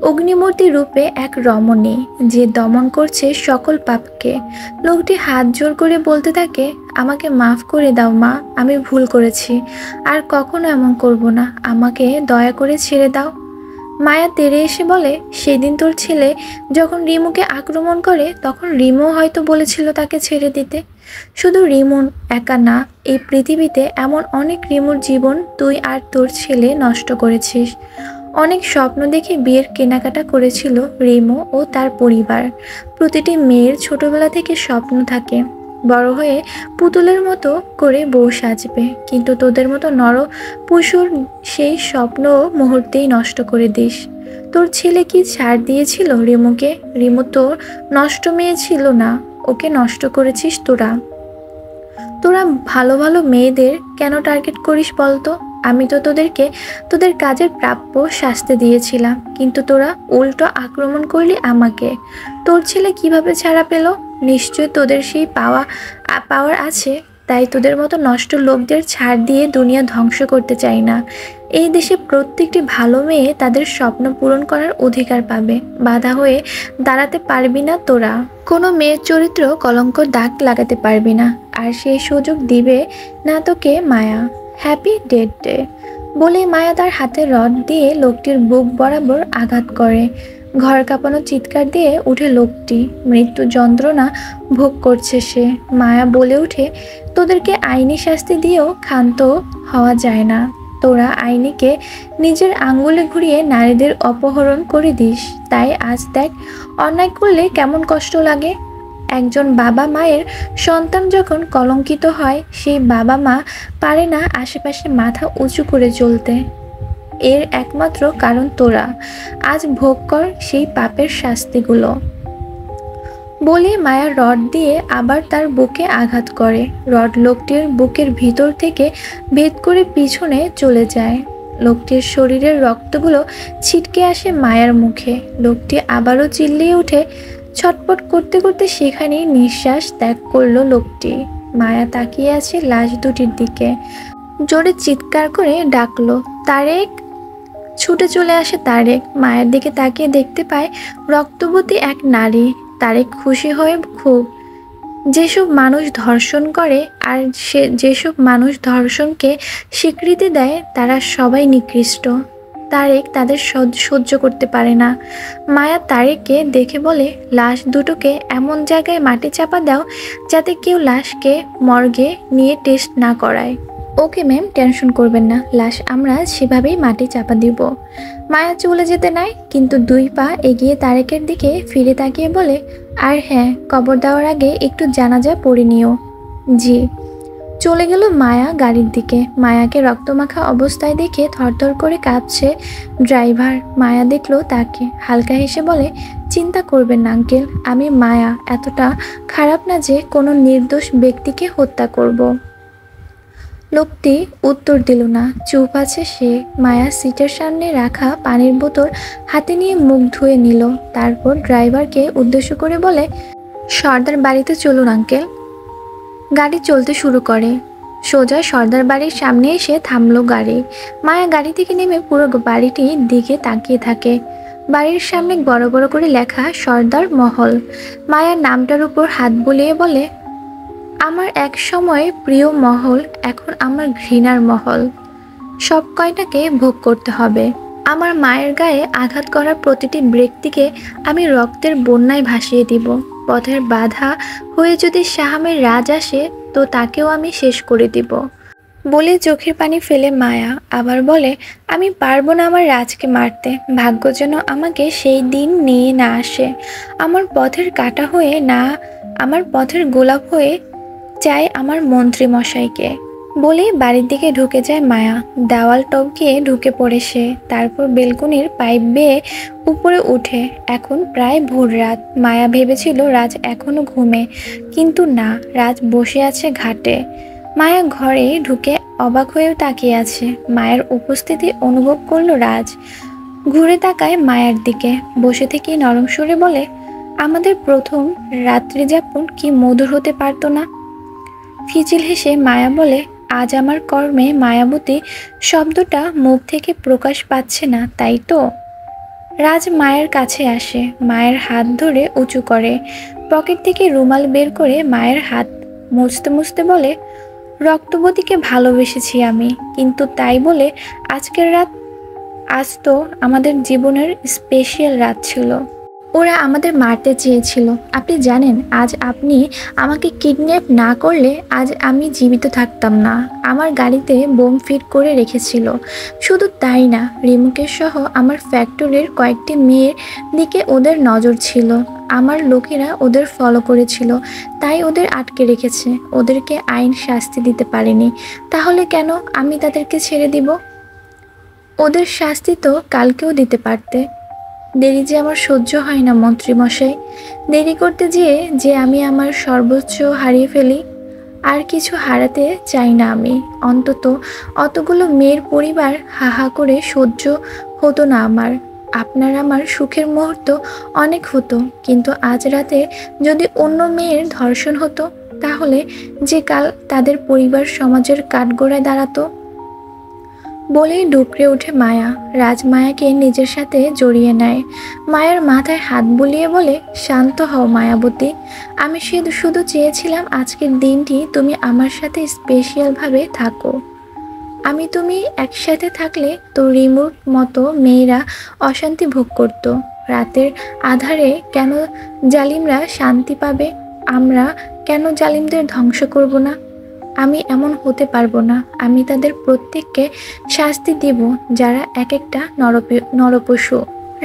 অগ্নিমূর্তি রূপে এক রমণী, যে দমন করছে সকল পাপকে। লোকটি হাত জোর করে বলতে থাকে, আমাকে মাফ করে দাও মা, আমি ভুল করেছি, আর কখনো এমন করব না, আমাকে দয়া করে ছেড়ে দাও। মায়া তেড়ে এসে বলে, সেদিন তোর ছেলে যখন রিমুকে আক্রমণ করে তখন রিমু হয়তো বলেছিল তাকে ছেড়ে দিতে। শুধু রিমু একা না, এই পৃথিবীতে এমন অনেক রিমুর জীবন তুই আর তোর ছেলে নষ্ট করেছিস। অনেক স্বপ্ন দেখে বিয়ের কেনাকাটা করেছিল রিমু ও তার পরিবার। প্রতিটি মেয়ের ছোটবেলা থেকে স্বপ্ন থাকে বড় হয়ে পুতুলের মতো করে বউ সাজবে, কিন্তু তোদের মতো পশুর সেই স্বপ্ন মুহূর্তেই নষ্ট করে দিস। তোর ছেলে কি ছাড় দিয়েছিল রিমুকে? রিমু তোর নষ্ট মেয়ে ছিল না, ওকে নষ্ট করেছিস তোরা। তোরা ভালো ভালো মেয়েদের কেন টার্গেট করিস বলতো? আমি তো তোদেরকে তোদের কাজের প্রাপ্য শাস্তি দিয়েছিলাম, কিন্তু তোরা উল্টো আক্রমণ করলি আমাকে। তোর ছেলে কিভাবে ছাড়া পেল? নিশ্চয় তোদের সেই পাওয়ার আছে, তাই তোদের মতো নষ্ট লোকদের ছাড় দিয়ে দুনিয়া ধ্বংস করতে চাই না। এই দেশে প্রত্যেকটি ভালো মেয়ে তাদের স্বপ্ন পূরণ করার অধিকার পাবে। বাধা হয়ে দাঁড়াতে পারবি না তোরা। কোনো মেয়ের চরিত্র কলঙ্ক দাগ লাগাতে পারবি না, আর সেই সুযোগ দিবে না তোকে মায়া। হ্যাপি ডেথ ডে বলে মায়া তার হাতে রড দিয়ে লোকটির বুক বরাবর আঘাত করে। ঘর কাঁপানো চিৎকার দিয়ে উঠে লোকটি। মৃত্যু যন্ত্রণা ভোগ করছে সে। মায়া বলে উঠে, তোদেরকে আইনি শাস্তি দিয়েও ক্ষান্ত হওয়া যায় না। তোরা আইনিকে নিজের আঙ্গুলে ঘুরিয়ে নারীদের অপহরণ করে দিস। তাই আজ দেখ অন্যায় করলে কেমন কষ্ট লাগে। একজন বাবা মায়ের সন্তান যখন কলঙ্কিত হয়, সেই বাবা মা পারে না আশেপাশে মাথা উঁচু করে চলতে। এর একমাত্র কারণ তোরা। আজ ভোগ কর সেই পাপের শাস্তিগুলো। বলে মায়া রড দিয়ে আবার তার বুকে আঘাত করে। রড লোকটির বুকের ভিতর থেকে ভেদ করে পিছনে চলে যায়। লোকটির শরীরের রক্তগুলো ছিটকে আসে মায়ার মুখে। লোকটি আবারও চিল্লিয়ে ওঠে। ছটপট করতে করতে সেখানেই নিঃশ্বাস ত্যাগ করলো লোকটি। মায়া তাকিয়ে আছে লাশ দুটির দিকে। জোরে চিৎকার করে ডাকলো, তারেক! ছুটে চলে আসে তারেক। মায়ের দিকে তাকিয়ে দেখতে পায় রক্তবতী এক নারী। তারেক খুশি হয়ে খুব। যেসব মানুষ ধর্ষণ করে আর যেসব মানুষ ধর্ষণকে স্বীকৃতি দেয় তারা সবাই নিকৃষ্ট। তারেক তাদের সহ্য করতে পারে না। মায়া তারেককে দেখে বলে, লাশ দুটোকে এমন জায়গায় মাটি চাপা দাও যাতে কেউ লাশকে মর্গে নিয়ে টেস্ট না করায়। ওকে ম্যাম, টেনশন করবেন না, লাশ আমরা সেভাবেই মাটি চাপা দিব। মায়া চলে যেতে নেয়, কিন্তু 2 পা এগিয়ে তারেকের দিকে ফিরে তাকিয়ে বলে, আর হ্যাঁ, কবর দেওয়ার আগে একটু জানাজা পড়ে নিও। জি। চলে গেল মায়া গাড়ির দিকে। মায়াকে রক্তমাখা অবস্থায় দেখে থরথর করে কাঁপছে ড্রাইভার। মায়া দেখলো তাকে, হালকা হেসে বলে, চিন্তা করবেন না আঙ্কেল, আমি মায়া এতটা খারাপ না যে কোনো নির্দোষ ব্যক্তিকে হত্যা করব। লোকটি উত্তর দিল না, চুপ আছে সে। মায়া সিটের সামনে রাখা পানির বোতল হাতে নিয়ে মুখ ধুয়ে নিল। তারপর ড্রাইভারকে উদ্দেশ্য করে বলে, সর্দার বাড়িতে চলুন আঙ্কেল। গাড়ি চলতে শুরু করে। সোজা সর্দার বাড়ির সামনে এসে থামলো গাড়ি। মায়া গাড়ি থেকে নেমে পুরো বাড়িটির দিকে তাকিয়ে থাকে। বাড়ির সামনে বড় বড় করে লেখা সর্দার মহল। মায়ার নামটার উপর হাত বুলিয়ে বলে, আমার এক সময় প্রিয় মহল এখন আমার ঘৃণার মহল। সব কয়টাকে ভোগ করতে হবে। আমার মায়ের গায়ে আঘাত করা প্রতিটি ব্যক্তিকে আমি রক্তের বন্যায় ভাসিয়ে দিব। পথের বাধা হয়ে যদি শাহামের রাজ আসে তো তাকেও আমি শেষ করে দিব। বলে চোখের পানি ফেলে মায়া আবার বলে, আমি পারবো না আমার রাজকে মারতে। ভাগ্য যেন আমাকে সেই দিন নিয়ে না আসে। আমার পথের কাঁটা হয়ে না, আমার পথের গোলাপ হয়ে চাই আমার মন্ত্রী মশাইকে। বলে বাড়ির দিকে ঢুকে যায় মায়া। দেওয়াল টপকিয়ে ঢুকে পড়ে সে। তারপর বেলকনির পাইপ বেয়ে উপরে উঠে। এখন প্রায় ভোর রাত। মায়া ভেবেছিল রাজ এখনো ঘুমে, কিন্তু না, রাজ বসে আছে ঘাটে। মায়া ঘরে ঢুকে অবাক হয়ে তাকিয়ে আছে। মায়ের উপস্থিতি অনুভব করলো রাজ। ঘুরে তাকায় মায়ের দিকে। বসে থেকে নরম সুরে বলে, আমাদের প্রথম রাত্রি যাপন কি মধুর হতে পারতো না? ফিচিল হেসে মায়া বলে, আজ আমার কর্মে মায়াবতী শব্দটা মুখ থেকে প্রকাশ পাচ্ছে না, তাই তো? রাজ মায়ের কাছে আসে, মায়ের হাত ধরে উঁচু করে। পকেট থেকে রুমাল বের করে মায়ের হাত মুছতে মুছতে বলে, রক্তবতীকে ভালোবেসেছি আমি, কিন্তু তাই বলে আজকের রাত, আজ তো আমাদের জীবনের স্পেশাল রাত ছিল। ওরা আমাদের মারতে চেয়েছিল। আপনি জানেন, আজ আপনি আমাকে কিডন্যাপ না করলে আজ আমি জীবিত থাকতাম না। আমার গাড়িতে বোম ফিট করে রেখেছিল। শুধু তাই না, রিমুকেশ সহ আমার ফ্যাক্টরির কয়েকটি মেয়ের দিকে ওদের নজর ছিল। আমার লোকেরা ওদের ফলো করেছিল, তাই ওদের আটকে রেখেছে। ওদেরকে আইন শাস্তি দিতে পারেনি। তাহলে কেন আমি তাদেরকে ছেড়ে দিব? ওদের শাস্তি তো কালকেও দিতে পারতে। দেরি যে আমার সহ্য হয় না মন্ত্রীমশাই। দেরি করতে যেয়ে যে আমি আমার সর্বোচ্চ হারিয়ে ফেলি। আর কিছু হারাতে চাই না আমি। অন্তত অতগুলো মেয়ের পরিবার হাহা করে সহ্য হতো না আমার। আপনার আমার সুখের মুহূর্ত অনেক হতো, কিন্তু আজ রাতে যদি অন্য মেয়ের ধর্ষণ হতো, তাহলে যে কাল তাদের পরিবার সমাজের কাঠগড়ায় দাঁড়াতো। বলেই ডুকরে ওঠে মায়া। রাজ মায়াকে নিজের সাথে জড়িয়ে নেয়। মায়ের মাথায় হাত বুলিয়ে বলে, শান্ত হও মায়াবতী। আমি শুধু চেয়েছিলাম আজকের দিনটি তুমি আমার সাথে স্পেশালভাবে থাকো। তুমি একসাথে থাকলে তো রিমুর মতো মেয়েরা অশান্তি ভোগ করত। রাতের আধারে কেন জালিমরা শান্তি পাবে? আমরা কেন জালিমদের ধ্বংস করব না? আমি এমন হতে পারবো না। আমি তাদের প্রত্যেককে শাস্তি দিব, যারা এক একটা নরপশু।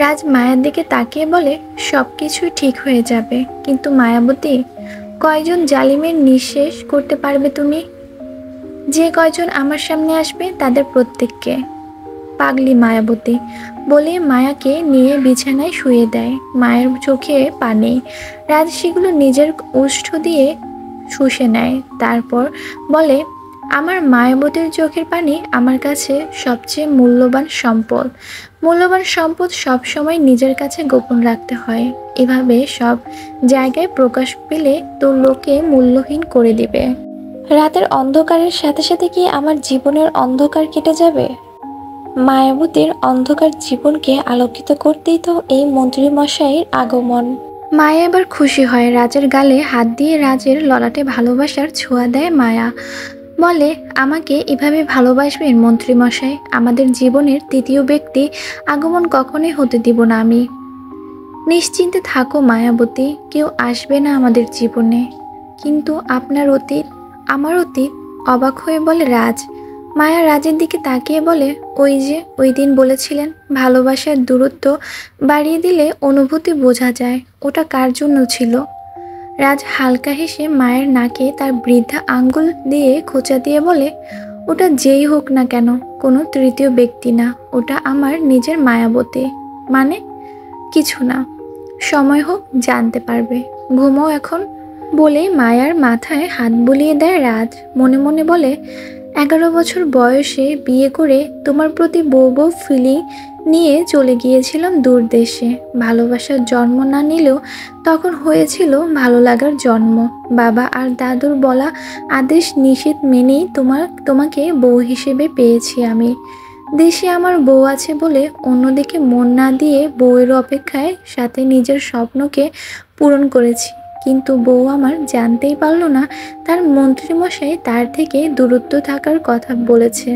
রাজ মায়ের দিকে তাকিয়ে বলে, সব কিছুই ঠিক হয়ে যাবে, কিন্তু মায়াবতী, কয়জন জালিমের নিঃশেষ করতে পারবে তুমি? যে কয়জন আমার সামনে আসবে তাদের প্রত্যেককে। পাগলি মায়াবতী। বলে মায়াকে নিয়ে বিছানায় শুয়ে দেয়। মায়ের চোখে পানি। রাজ সেগুলো নিজের ওষ্ঠ দিয়ে শুষে নেয়। তারপর বলে, আমার মায়াবতীর চোখের পানি আমার কাছে সবচেয়ে মূল্যবান সম্পদ। মূল্যবান সম্পদ সবসময় নিজের কাছে গোপন রাখতে হয়। এভাবে সব জায়গায় প্রকাশ পেলে তো লোকে মূল্যহীন করে দিবে। রাতের অন্ধকারের সাথে সাথে কি আমার জীবনের অন্ধকার কেটে যাবে? মায়াবতীর অন্ধকার জীবনকে আলোকিত করতেই তো এই মন্ত্রী মশাইয়ের আগমন। মায়া এবার খুশি হয়, রাজের গালে হাত দিয়ে রাজের ললাটে ভালোবাসার ছোঁয়া দেয় মায়া। বলে, আমাকে এভাবে ভালোবাসবেন মন্ত্রী মশাই? আমাদের জীবনের তৃতীয় ব্যক্তি আগমন কখনোই হতে দিব না আমি। নিশ্চিন্তে থাকো মায়াবতী, কেউ আসবে না আমাদের জীবনে। কিন্তু আপনার অতীত, আমার অতীত? অবাক হয়ে বলে রাজ। মায়া রাজের দিকে তাকিয়ে বলে, ওই যে ওই দিন বলেছিলেন ভালোবাসার দূরত্ব বাড়িয়ে দিলে অনুভূতি বোঝা যায়, ওটা কার জন্য ছিল? রাজ হালকা হেসে মায়ের নাকে তার বৃদ্ধা আঙ্গুল দিয়ে খোঁচা দিয়ে বলে, ওটা যেই হোক না কেন, কোনো তৃতীয় ব্যক্তি না, ওটা আমার নিজের মায়াবতী। মানে? কিছু না, সময় হোক জানতে পারবে। ঘুমো এখন। বলে মায়ার মাথায় হাত বুলিয়ে দেয় রাজ। মনে মনে বলে, 11 বছর বয়সে বিয়ে করে তোমার প্রতি বউ বউ ফিলিং নিয়ে চলে গিয়েছিলাম দূর দেশে। ভালোবাসার জন্ম না নিলেও তখন হয়েছিল ভালো লাগার জন্ম। বাবা আর দাদুর বলা আদেশ নিষেধ মেনেই তোমাকে বউ হিসেবে পেয়েছি আমি। দেশে আমার বউ আছে বলে অন্যদিকে মন না দিয়ে বউয়ের অপেক্ষায় সাথে নিজের স্বপ্নকে পূরণ করেছি। কিন্তু বউ আমার জানতেই পারল না তার মন্ত্রীমশাই তার থেকে দূরত্ব থাকার কথা বলেছে।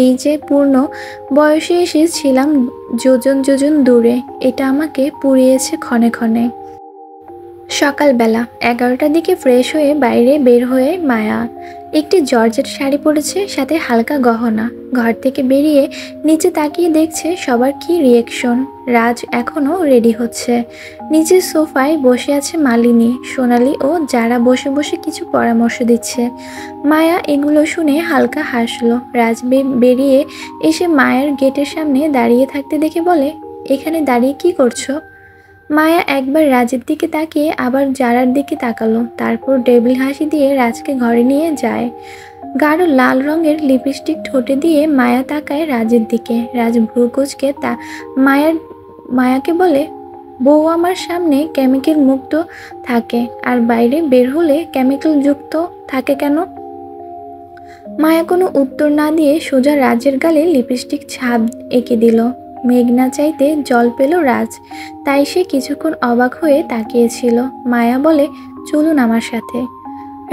এই যে পূর্ণ বয়সে এসেছিলাম যোজন যোজন দূরে, এটা আমাকে পুড়িয়েছে ক্ষণে ক্ষণে। সকালবেলা 11টার দিকে ফ্রেশ হয়ে বাইরে বের হয়ে মায়া একটি জর্জেট শাড়ি পরেছে, সাথে হালকা গহনা। ঘর থেকে বেরিয়ে নিচে তাকিয়ে দেখছে সবার কি রিয়েকশন। রাজ এখনও রেডি হচ্ছে। নিচের সোফায় বসে আছে মালিনী, সোনালি ও যারা বসে বসে কিছু পরামর্শ দিচ্ছে। মায়া এগুলো শুনে হালকা হাসলো। রাজ বেরিয়ে এসে মায়ের গেটের সামনে দাঁড়িয়ে থাকতে দেখে বলে, এখানে দাঁড়িয়ে কি করছো? মায়া একবার রাজের দিকে তাকিয়ে আবার জারার দিকে তাকালো, তারপর ডেবিল হাসি দিয়ে রাজকে ঘরে নিয়ে যায়। গাঢ় লাল রঙের লিপস্টিক ঠোঁটে দিয়ে মায়া তাকায় রাজের দিকে। রাজ ভ্রু কুঁচকে মায়াকে বলে, বউ আমার সামনে কেমিক্যাল মুক্ত থাকে আর বাইরে বের হলে কেমিক্যাল যুক্ত থাকে কেন? মায়া কোনো উত্তর না দিয়ে সোজা রাজের গালে লিপস্টিক ছাপ এঁকে দিল। মেঘনা চাইতে জল পেল রাজ, তাই সে কিছুক্ষণ অবাক হয়ে তাকিয়েছিল। মায়া বলে, চলুন আমার সাথে।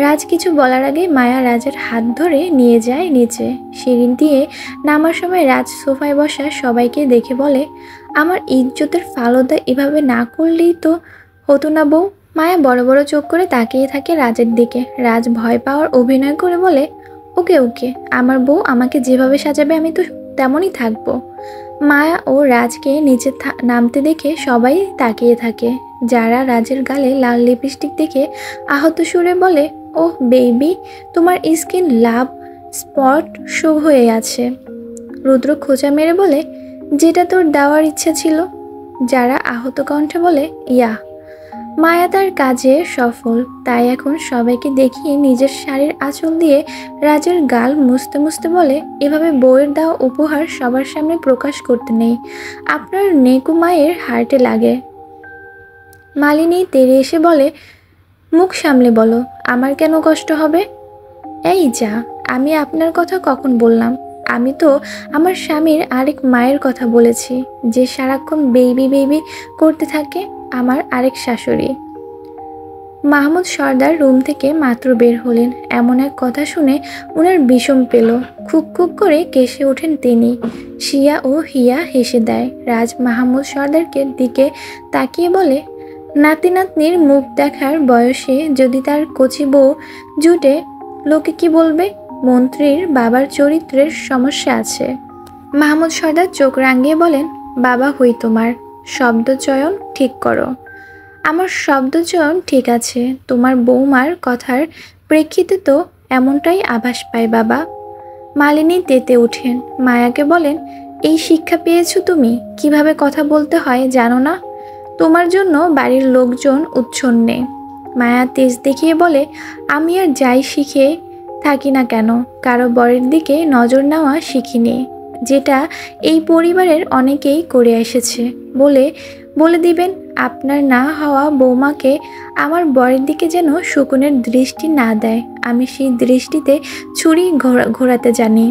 রাজ কিছু বলার আগে মায়া রাজের হাত ধরে নিয়ে যায় নিচে। সিঁড়ি দিয়ে নামার সময় রাজ সোফায় বসা সবাইকে দেখে বলে, আমার ইজ্জতের ফালুদা এভাবে না করলেই তো হতো না বউ। মায়া বড় বড় চোখ করে তাকিয়ে থাকে রাজের দিকে। রাজ ভয় পাওয়ার অভিনয় করে বলে, ওকে ওকে, আমার বউ আমাকে যেভাবে সাজাবে আমি তো তেমনই থাকবো। মায়া ও রাজকে নিচে নামতে দেখে সবাই তাকিয়ে থাকে। যারা রাজের গালে লাল লিপস্টিক দেখে আহত সুরে বলে, ওহ বেবি, তোমার স্কিন লাভ স্পট শো হয়ে আছে। রুদ্র খোঁচা মেরে বলে, যেটা তোর দেওয়ার ইচ্ছা ছিল। যারা আহত কণ্ঠে বলে, ইয়া। মায়া তার কাজে সফল, তাই এখন সবাইকে দেখিয়ে নিজের শাড়ির আঁচল দিয়ে রাজের গাল মুছতে মুছতে বলে, এভাবে বউয়ের দেওয়া উপহার সবার সামনে প্রকাশ করতে নেই, আপনার নেকু মায়ের হার্টে লাগে। মালিনী তেড়ে এসে বলে, মুখ সামলে বলো, আমার কেন কষ্ট হবে? এই যা, আমি আপনার কথা কখন বললাম? আমি তো আমার স্বামীর আরেক মায়ের কথা বলেছি, যে সারাক্ষণ বেবি বেবি করতে থাকে, আমার আরেক শাশুড়ি। মাহমুদ সর্দার রুম থেকে মাত্র বের হলেন। এমন এক কথা শুনে ওনার বিষম পেল। খুব খুব করে কেসে ওঠেন তিনি। শিয়া ও হিয়া হেসে দেয়। রাজ মাহমুদ সর্দারকে দিকে তাকিয়ে বলে, নাতি নাতনির মুখ দেখার বয়সে যদি তার কচি বউ জুটে, লোকে কি বলবে? মন্ত্রীর বাবার চরিত্রের সমস্যা আছে। মাহমুদ সর্দার চোখ রাঙিয়ে বলেন, বাবা হই তোমার, শব্দচয়ন ঠিক করো। আমার শব্দচয়ন ঠিক আছে, তোমার বৌমার কথার প্রেক্ষিতে তো এমনটাই আভাস পায় বাবা। মালিনী তেতে ওঠেন। মায়াকে বলেন, এই শিক্ষা পেয়েছো তুমি? কিভাবে কথা বলতে হয় জানো না? তোমার জন্য বাড়ির লোকজন উচ্ছন্নে। মায়া তেজ দেখিয়ে বলে, আমি আর যাই শিখে থাকি না কেন, কারো বরের দিকে নজর নেওয়া শিখিনি, যেটা এই পরিবারের অনেকেই করে এসেছে। বলে বলে দিবেন আপনার না হওয়া বৌমাকে আমার বরের দিকে যেন শকুনের দৃষ্টি না দেয়। আমি সেই দৃষ্টিতে ছুরি ঘোরাতে জানি।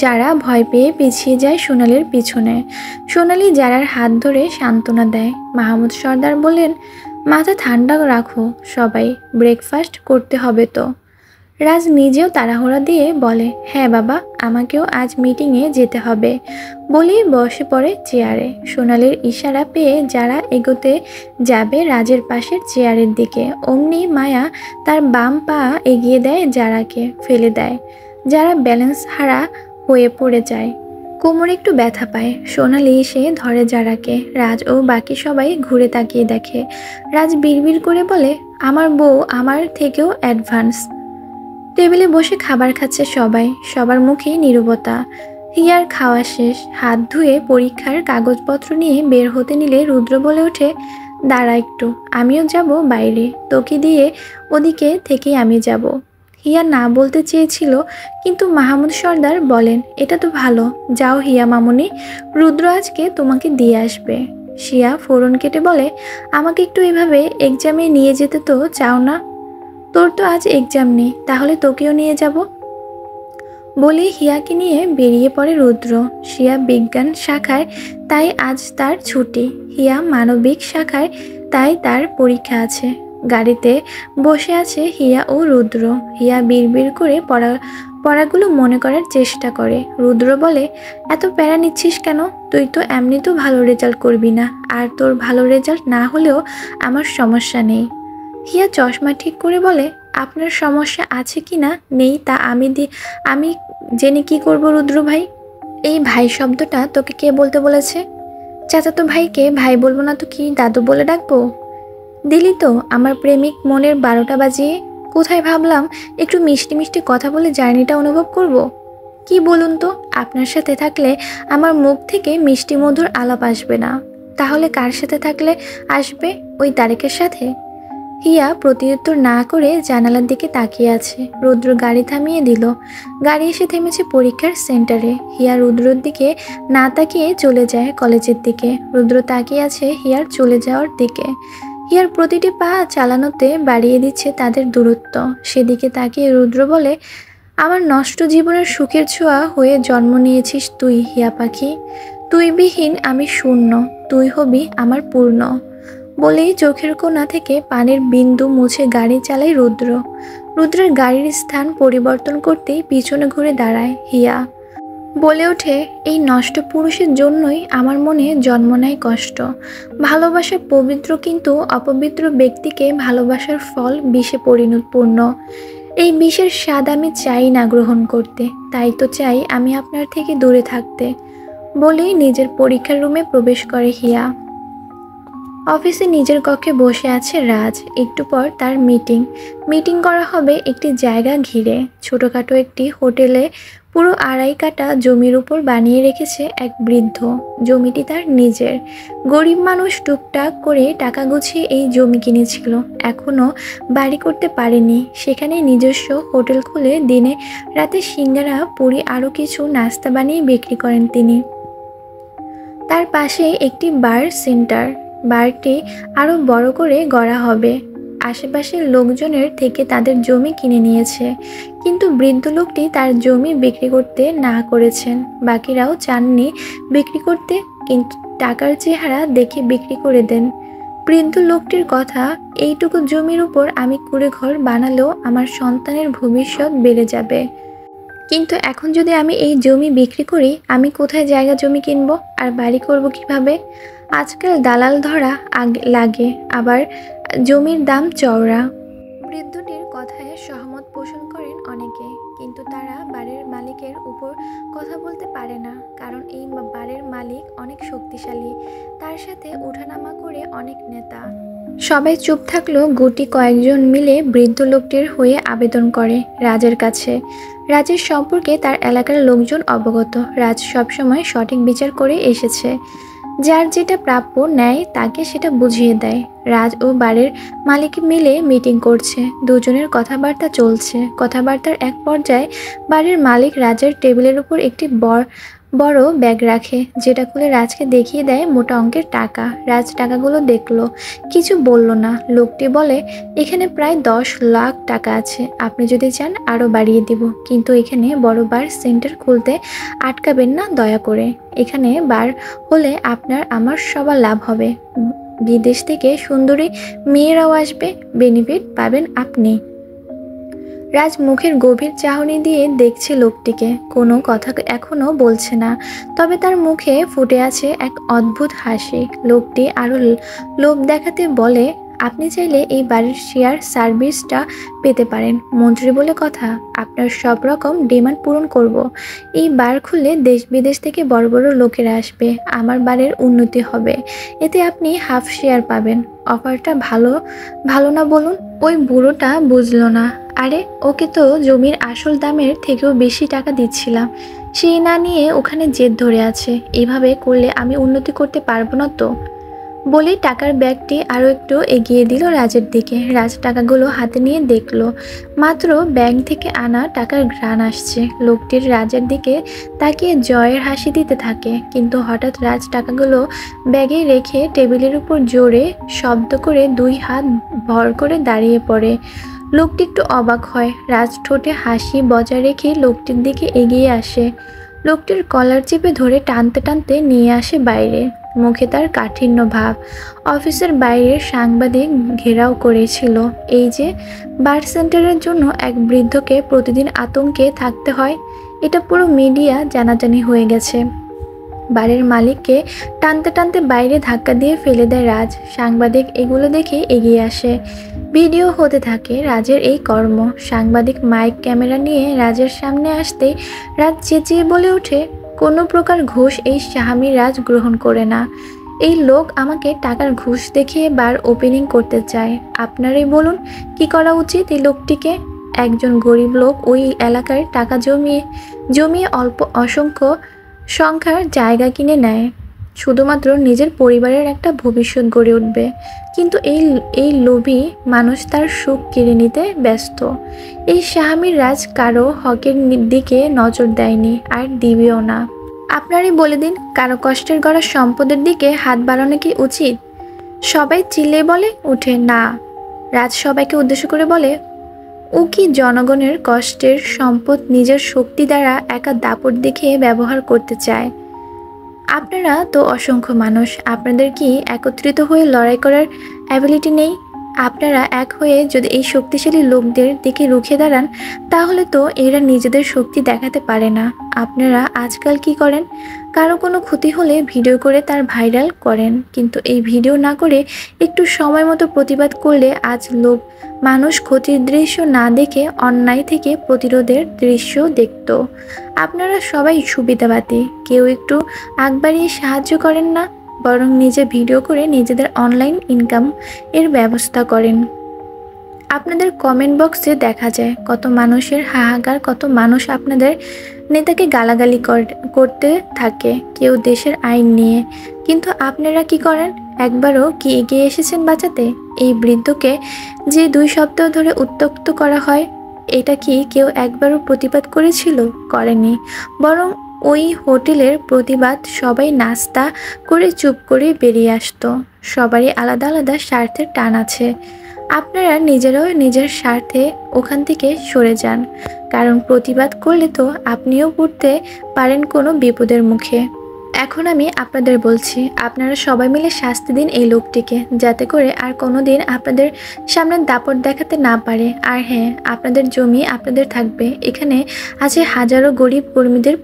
যারা ভয় পেয়ে পিছিয়ে যায় সোনালির পিছনে। সোনালি যারার হাত ধরে সান্ত্বনা দেয়। মাহমুদ সর্দার বললেন, মাথা ঠান্ডা রাখো সবাই, ব্রেকফাস্ট করতে হবে তো। রাজ নিজেও তাড়াহুড়া দিয়ে বলে, হ্যাঁ বাবা, আমাকেও আজ মিটিংয়ে যেতে হবে। বলেই বসে পড়ে চেয়ারে। সোনালির ইশারা পেয়ে যারা এগোতে যাবে রাজের পাশের চেয়ারের দিকে, অমনি মায়া তার বাম পা এগিয়ে দেয়, যারাকে ফেলে দেয়। যারা ব্যালেন্স হারা হয়ে পড়ে যায়, কোমরে একটু ব্যথা পায়। সোনালি এসে ধরে যারাকে। রাজ ও বাকি সবাই ঘুরে তাকিয়ে দেখে। রাজ বিড়বিড় করে বলে, আমার বউ আমার থেকেও অ্যাডভান্স। টেবিলে বসে খাবার খাচ্ছে সবাই, সবার মুখে নীরবতা। হিয়ার খাওয়া শেষ, হাত ধুয়ে পরীক্ষার কাগজপত্র নিয়ে বের হতে নিলে রুদ্র বলে ওঠে, দাঁড়া একটু, আমিও যাব বাইরে, তোকে দিয়ে ওদিকে থেকেই আমি যাব। হিয়া না বলতে চেয়েছিল, কিন্তু মাহমুদ সর্দার বলেন, এটা তো ভালো, যাও হিয়া মামুনি, রুদ্র আজকে তোমাকে দিয়ে আসবে। শিয়া ফোড়ন কেটে বলে, আমাকে একটু এভাবে এক্সামে নিয়ে যেতে তো চাও না? তোর তো আজ এক্সাম নেই, তাহলে তোকেও নিয়ে যাব। বলে হিয়াকে নিয়ে বেরিয়ে পড়ে রুদ্র। শিয়া বিজ্ঞান শাখায়, তাই আজ তার ছুটি। হিয়া মানবিক শাখায়, তাই তার পরীক্ষা আছে। গাড়িতে বসে আছে হিয়া ও রুদ্র। হিয়া বিড়বিড় করে পড়াগুলো মনে করার চেষ্টা করে। রুদ্র বলে, এত প্যারা নিচ্ছিস কেন? তুই তো এমনিতেও ভালো রেজাল্ট করবি না, আর তোর ভালো রেজাল্ট না হলেও আমার সমস্যা নেই। হিয়া চশমা ঠিক করে বলে, আপনার সমস্যা আছে কি না নেই তা আমি জেনে কি করব রুদ্র ভাই? এই ভাই শব্দটা তোকে কে বলতে বলেছে? চাচাতো ভাইকে ভাই বলবো না তো কি দাদু বলে ডাকবো? দিলি তো আমার প্রেমিক মনের 12টা বাজিয়ে। কোথায় ভাবলাম একটু মিষ্টি মিষ্টি কথা বলে জার্নিটা অনুভব করব। কি বলুন তো, আপনার সাথে থাকলে আমার মুখ থেকে মিষ্টি মধুর আলাপ আসবে না, তাহলে কার সাথে থাকলে আসবে? ওই তারেকের সাথে? হিয়া প্রত্যুত্তর না করে জানালার দিকে তাকিয়ে আছে। রুদ্র গাড়ি থামিয়ে দিল। গাড়ি এসে থেমেছে পরীক্ষার সেন্টারে। হিয়া রুদ্রর দিকে না তাকিয়ে চলে যায় কলেজের দিকে। রুদ্র তাকিয়ে আছে হিয়ার চলে যাওয়ার দিকে। হিয়ার প্রতিটি পা চালানোতে বাড়িয়ে দিচ্ছে তাদের দূরত্ব। সেদিকে তাকিয়ে রুদ্র বলে, আমার নষ্ট জীবনের সুখের ছোঁয়া হয়ে জন্ম নিয়েছিস তুই হিয়া পাখি। তুই বিহীন আমি শূন্য, তুই হবি আমার পূর্ণ। বলেই চোখের কোণা থেকে পানির বিন্দু মুছে গাড়ি চালায় রুদ্র। রুদ্রের গাড়ির স্থান পরিবর্তন করতেই পিছনে ঘুরে দাঁড়ায় হিয়া। বলে ওঠে, এই নষ্ট পুরুষের জন্যই আমার মনে জন্ম নেয় কষ্ট। ভালোবাসা পবিত্র, কিন্তু অপবিত্র ব্যক্তিকে ভালোবাসার ফল বিষে পরিপূর্ণ। এই বিষের স্বাদ আমি চাই না গ্রহণ করতে, তাই তো চাই আমি আপনার থেকে দূরে থাকতে। বলেই নিজের পরীক্ষার রুমে প্রবেশ করে হিয়া। অফিসে নিজের কক্ষে বসে আছে রাজ। একটু পর তার মিটিং করা হবে একটি জায়গা ঘিরে। ছোটোখাটো একটি হোটেলে পুরো 2.5 কাঠা জমির উপর বানিয়ে রেখেছে এক বৃদ্ধ। জমিটি তার নিজের। গরিব মানুষ টুকটাক করে টাকা গুছিয়ে এই জমি কিনেছিল, এখনও বাড়ি করতে পারেনি। সেখানে নিজস্ব হোটেল খুলে দিনে রাতে সিঙ্গারা পুরি আরও কিছু নাস্তা বানিয়ে বিক্রি করেন তিনি। তার পাশে একটি বার সেন্টার। বারটি আরও বড় করে গড়া হবে। আশেপাশের লোকজনের থেকে তাদের জমি কিনে নিয়েছে, কিন্তু বৃদ্ধ লোকটি তার জমি বিক্রি করতে না করেছেন। বাকিরাও চাননি বিক্রি করতে, কিন্তু টাকার চেহারা দেখে বিক্রি করে দেন। বৃদ্ধ লোকটির কথা, এইটুকু জমির উপর আমি কুঁড়ে ঘর বানালেও আমার সন্তানের ভবিষ্যৎ বেড়ে যাবে, কিন্তু এখন যদি আমি এই জমি বিক্রি করি, আমি কোথায় জায়গা জমি কিনবো আর বাড়ি করব কিভাবে? আজকাল দালাল ধরা লাগে, আবার জমির দাম চওড়া। বৃদ্ধটির কথায় সহমত পোষণ করেন অনেকে, কিন্তু তারা বাড়ির মালিকের উপর কথা বলতে পারে না, কারণ এই বাড়ির মালিক অনেক শক্তিশালী। তার সাথে উঠানামা করে অনেক নেতা। সবাই চুপ থাকলো। গুটি কয়েকজন মিলে বৃদ্ধ লোকটির হয়ে আবেদন করে রাজের কাছে। রাজের সম্পর্কে তার এলাকার লোকজন অবগত। রাজ সবসময় সঠিক বিচার করে এসেছে। যার যেটা প্রাপ্য নেয় তাকে সেটা বুঝিয়ে দেয়। রাজ ও বাড়ির মালিক মিলে মিটিং করছে, দুজনের কথাবার্তা চলছে। কথাবার্তার এক পর্যায়ে বাড়ির মালিক রাজের টেবিলের উপর একটি বড় ব্যাগ রাখে, যেটা খুলে রাজকে দেখিয়ে দেয় মোটা অঙ্কের টাকা। রাজ টাকাগুলো দেখলো, কিছু বলল না। লোকটি বলে, এখানে প্রায় 10 লাখ টাকা আছে, আপনি যদি চান আরও বাড়িয়ে দিব, কিন্তু এখানে বড় বার সেন্টার খুলতে আটকাবেন না দয়া করে। এখানে বার হলে আপনার আমার সবার লাভ হবে, বিদেশ থেকে সুন্দরী মেয়েরাও আসবে, বেনিফিট পাবেন আপনি। রাজ মুখের গভীর চাহনি দিয়ে দেখছে লোকটিকে, কোনো কথা এখনো বলছে না, তবে তার মুখে ফুটে আছে এক অদ্ভুত হাসি। লোকটি আরো লোভ দেখাতে বলে, আপনি চাইলে এই বাড়ির শেয়ার সার্ভিসটা পেতে পারেন, মন্ত্রী বলে কথা, আপনার সব রকম ডিমান্ড পূরণ করব। এই বার খুললে দেশ বিদেশ থেকে বড় বড় লোকেরা আসবে, আমার বাড়ির উন্নতি হবে, এতে আপনি হাফ শেয়ার পাবেন। অফারটা ভালো না বলুন? ওই বুড়োটা বুঝলো না। আরে ওকে তো জমির আসল দামের থেকেও বেশি টাকা দিচ্ছিলাম, সেই না নিয়ে ওখানে জেদ ধরে আছে। এভাবে করলে আমি উন্নতি করতে পারবো না তো। বলেই টাকার ব্যাগটি আরও একটু এগিয়ে দিল রাজের দিকে। রাজ টাকাগুলো হাতে নিয়ে দেখলো, মাত্র ব্যাংক থেকে আনা টাকার ঘ্রাণ আসছে। লোকটির রাজের দিকে তাকিয়ে জয়ের হাসি দিতে থাকে, কিন্তু হঠাৎ রাজ টাকাগুলো ব্যাগে রেখে টেবিলের উপর জোরে শব্দ করে 2 হাত ভর করে দাঁড়িয়ে পড়ে। লোকটি একটু অবাক হয়। রাজ ঠোঁটে হাসি বজায় রেখে লোকটির দিকে এগিয়ে আসে, লোকটির কলার চেপে ধরে টানতে টানতে নিয়ে আসে বাইরে। মুখে তার কাঠিন্য ভাব। অফিসের বাইরের সাংবাদিক ঘেরাও করেছিল। এই যে বার সেন্টারের জন্য এক বৃদ্ধকে প্রতিদিন আতঙ্কে থাকতে হয়, এটা পুরো মিডিয়া জানাজানি হয়ে গেছে। বাড়ির মালিককে টানতে টানতে বাইরে ধাক্কা দিয়ে ফেলে দেয় রাজ। সাংবাদিক এগুলো দেখে এগিয়ে আসে। ভিডিও হতে থাকে রাজের এই কর্ম। সাংবাদিক মাইক ক্যামেরা নিয়ে রাজের সামনে আসতেই রাজ চেঁচিয়ে বলে ওঠে, কোনো প্রকার ঘুষ এই স্বামী রাজ গ্রহণ করে না। এই লোক আমাকে টাকার ঘুষ দেখিয়ে বার ওপেনিং করতে চায়। আপনারাই বলুন কি করা উচিত এই লোকটিকে? একজন গরিব লোক ওই এলাকার টাকা জমিয়ে অসংখ্য সংখ্যার জায়গা কিনে নেয়, শুধুমাত্র নিজের পরিবারের একটা ভবিষ্যৎ গড়ে উঠবে, কিন্তু এই লোভী মানুষ তার সুখ কেড়ে নিতে ব্যস্ত। এই স্বামীর রাজ কারো হকের দিকে নজর দেয়নি, আর দিবেও না। আপনারই বলে দিন, কারো কষ্টের গড়া সম্পদের দিকে হাত বাড়ানো কি উচিত? সবাই চিল্লে বলে উঠে না। রাজ সবাইকে উদ্দেশ্য করে বলে, ও কি জনগণের কষ্টের সম্পদ নিজের শক্তি দ্বারা একা দাপট দেখে ব্যবহার করতে চায়? আপনারা তো অসংখ্য মানুষ, আপনাদের কি একত্রিত হয়ে লড়াই করার অ্যাবিলিটি নেই? আপনারা এক হয়ে যদি এই শক্তিশালী লোকদের দিকে রুখে দাঁড়ান, তাহলে তো এরা নিজেদের শক্তি দেখাতে পারে না। আপনারা আজকাল কি করেন? কারো কোনো ক্ষতি হলে ভিডিও করে তার ভাইরাল করেন, কিন্তু এই ভিডিও না করে একটু সময় মতো প্রতিবাদ করলে আজ মানুষ ক্ষতির দৃশ্য না দেখে অন্যায় থেকে প্রতিরোধের দৃশ্য দেখত। আপনারা সবাই সুবিধাবাদী, কেউ একটু আগ বাড়িয়ে সাহায্য করেন না, বরং নিজে ভিডিও করে নিজেদের অনলাইন ইনকাম এর ব্যবস্থা করেন। আপনাদের কমেন্ট বক্সে দেখা যায় কত মানুষের হাহাকার, কত মানুষ আপনাদের নেতাকে গালাগালি করতে থাকে, কেউ দেশের আইন নিয়ে। কিন্তু আপনারা কি করেন? একবারও কি এগিয়ে এসেছেন বাঁচাতে? এই বৃদ্ধকে যে 2 সপ্তাহ ধরে উত্ত্যক্ত করা হয়, এটা কি কেউ একবারও প্রতিবাদ করেছিল? করেনি, বরং ওই হোটেলের প্রতিবাদ সবাই নাস্তা করে চুপ করে বেরিয়ে আসতো। সবারই আলাদা আলাদা স্বার্থের টান আছে। আপনারা নিজেরাও নিজের স্বার্থে ওখান থেকে সরে যান, কারণ প্রতিবাদ করলে তো আপনিও পড়তে পারেন কোনো বিপদের মুখে। এখন আমি আপনাদের বলছি, আপনারা সবাই মিলে শাস্তি দিন এই লোকটিকে, যাতে করে আর কোনোদিন আপনাদের সামনে দাপট দেখাতে না পারে। আর হ্যাঁ, আপনাদের জমি আপনাদের থাকবে। এখানে আছে হাজারো গরিব কর্মীদের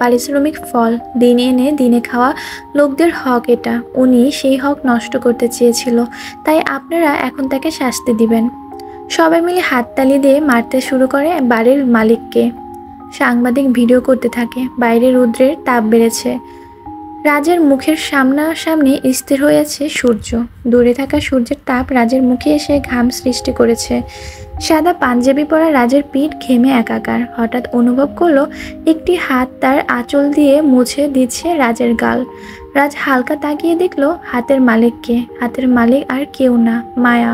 পারিশ্রমিক ফল, দিন এনে দিনে খাওয়া লোকদের হক এটা। উনি সেই হক নষ্ট করতে চেয়েছিল, তাই আপনারা এখন তাকে শাস্তি দিবেন। সবাই মিলে হাততালি দিয়ে মারতে শুরু করে বাড়ির মালিককে। সাংবাদিক ভিডিও করতে থাকে। বাইরে রৌদ্রের তাপ বেড়েছে। রাজের মুখের সামনাসামনি স্থির হয়ে আছে সূর্য। দূরে থাকা সূর্যের তাপ রাজের মুখে এসে ঘাম সৃষ্টি করেছে। সাদা পাঞ্জাবি পরা রাজের পিঠ ঘেমে একাকার। হঠাৎ অনুভব করলো একটি হাত তার আঁচল দিয়ে মুছে দিচ্ছে রাজের গাল। রাজ হালকা তাকিয়ে দেখলো হাতের মালিককে। হাতের মালিক আর কেউ না, মায়া।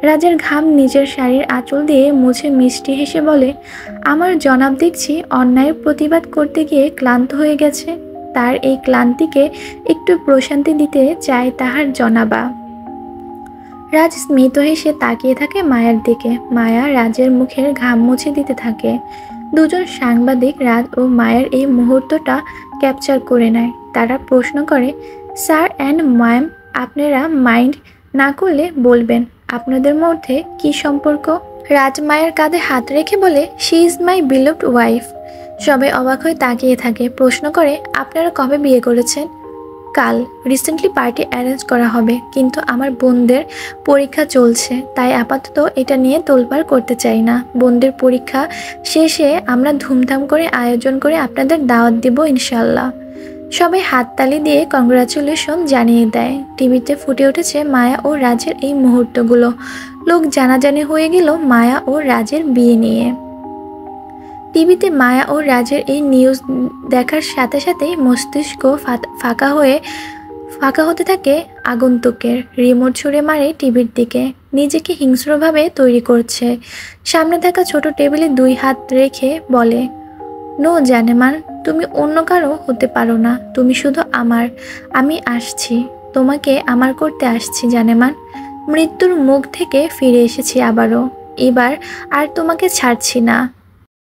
রাজের ঘাম নিজের শাড়ির আঁচল দিয়ে মুছে মিষ্টি হেসে বলে, আমার জনাব দেখছি অন্যায়ের প্রতিবাদ করতে গিয়ে ক্লান্ত হয়ে গেছে। তার এই ক্লান্তিকে একটু প্রশান্তি দিতে চায় তাহার জনাবা। রাজ স্মিত হেসে তাকিয়ে থাকে মায়ার দিকে। মায়া রাজের মুখের ঘাম মুছে দিতে থাকে। দুজন সাংবাদিক রাজ ও মায়ের এই মুহূর্তটা ক্যাপচার করে নেয়। তারা প্রশ্ন করে, স্যার অ্যান্ড ম্যাম, আপনারা মাইন্ড না করলে বলবেন আপনাদের মধ্যে কি সম্পর্ক? রাজ মায়ের কাঁধে হাত রেখে বলে, she is my beloved wife. সবাই অবাক হয়ে তাকিয়ে থাকে। প্রশ্ন করে, আপনারা কবে বিয়ে করেছেন? কাল। রিসেন্টলি পার্টি অ্যারেঞ্জ করা হবে, কিন্তু আমার বোনদের পরীক্ষা চলছে, তাই আপাতত এটা নিয়ে তোলপাড় করতে চাই না। বোনদের পরীক্ষা শেষে আমরা ধুমধাম করে আয়োজন করে আপনাদের দাওয়াত দিব ইনশাল্লাহ। সবাই হাততালি দিয়ে কংগ্রাচুলেশন জানিয়ে দেয়। টিভিতে ফুটে উঠেছে মায়া ও রাজের এই মুহূর্তগুলো। লোক জানাজানি হয়ে গেল মায়া ও রাজের বিয়ে নিয়ে। টিভিতে মায়া ও রাজের এই নিউজ দেখার সাথে সাথেই মস্তিষ্ক ফাঁকা হতে থাকে আগন্তুকের। রিমোট ছুঁড়ে মারে টিভির দিকে। নিজেকে হিংস্রভাবে তৈরি করছে। সামনে থাকা ছোট টেবিলে 2 হাত রেখে বলে, নো জানেমান, তুমি অন্য কারো হতে পারো না। তুমি শুধু আমার। আমি আসছি, তোমাকে আমার করতে আসছি জানেমান। মৃত্যুর মুখ থেকে ফিরে এসেছি আবারও। এবার আর তোমাকে ছাড়ছি না।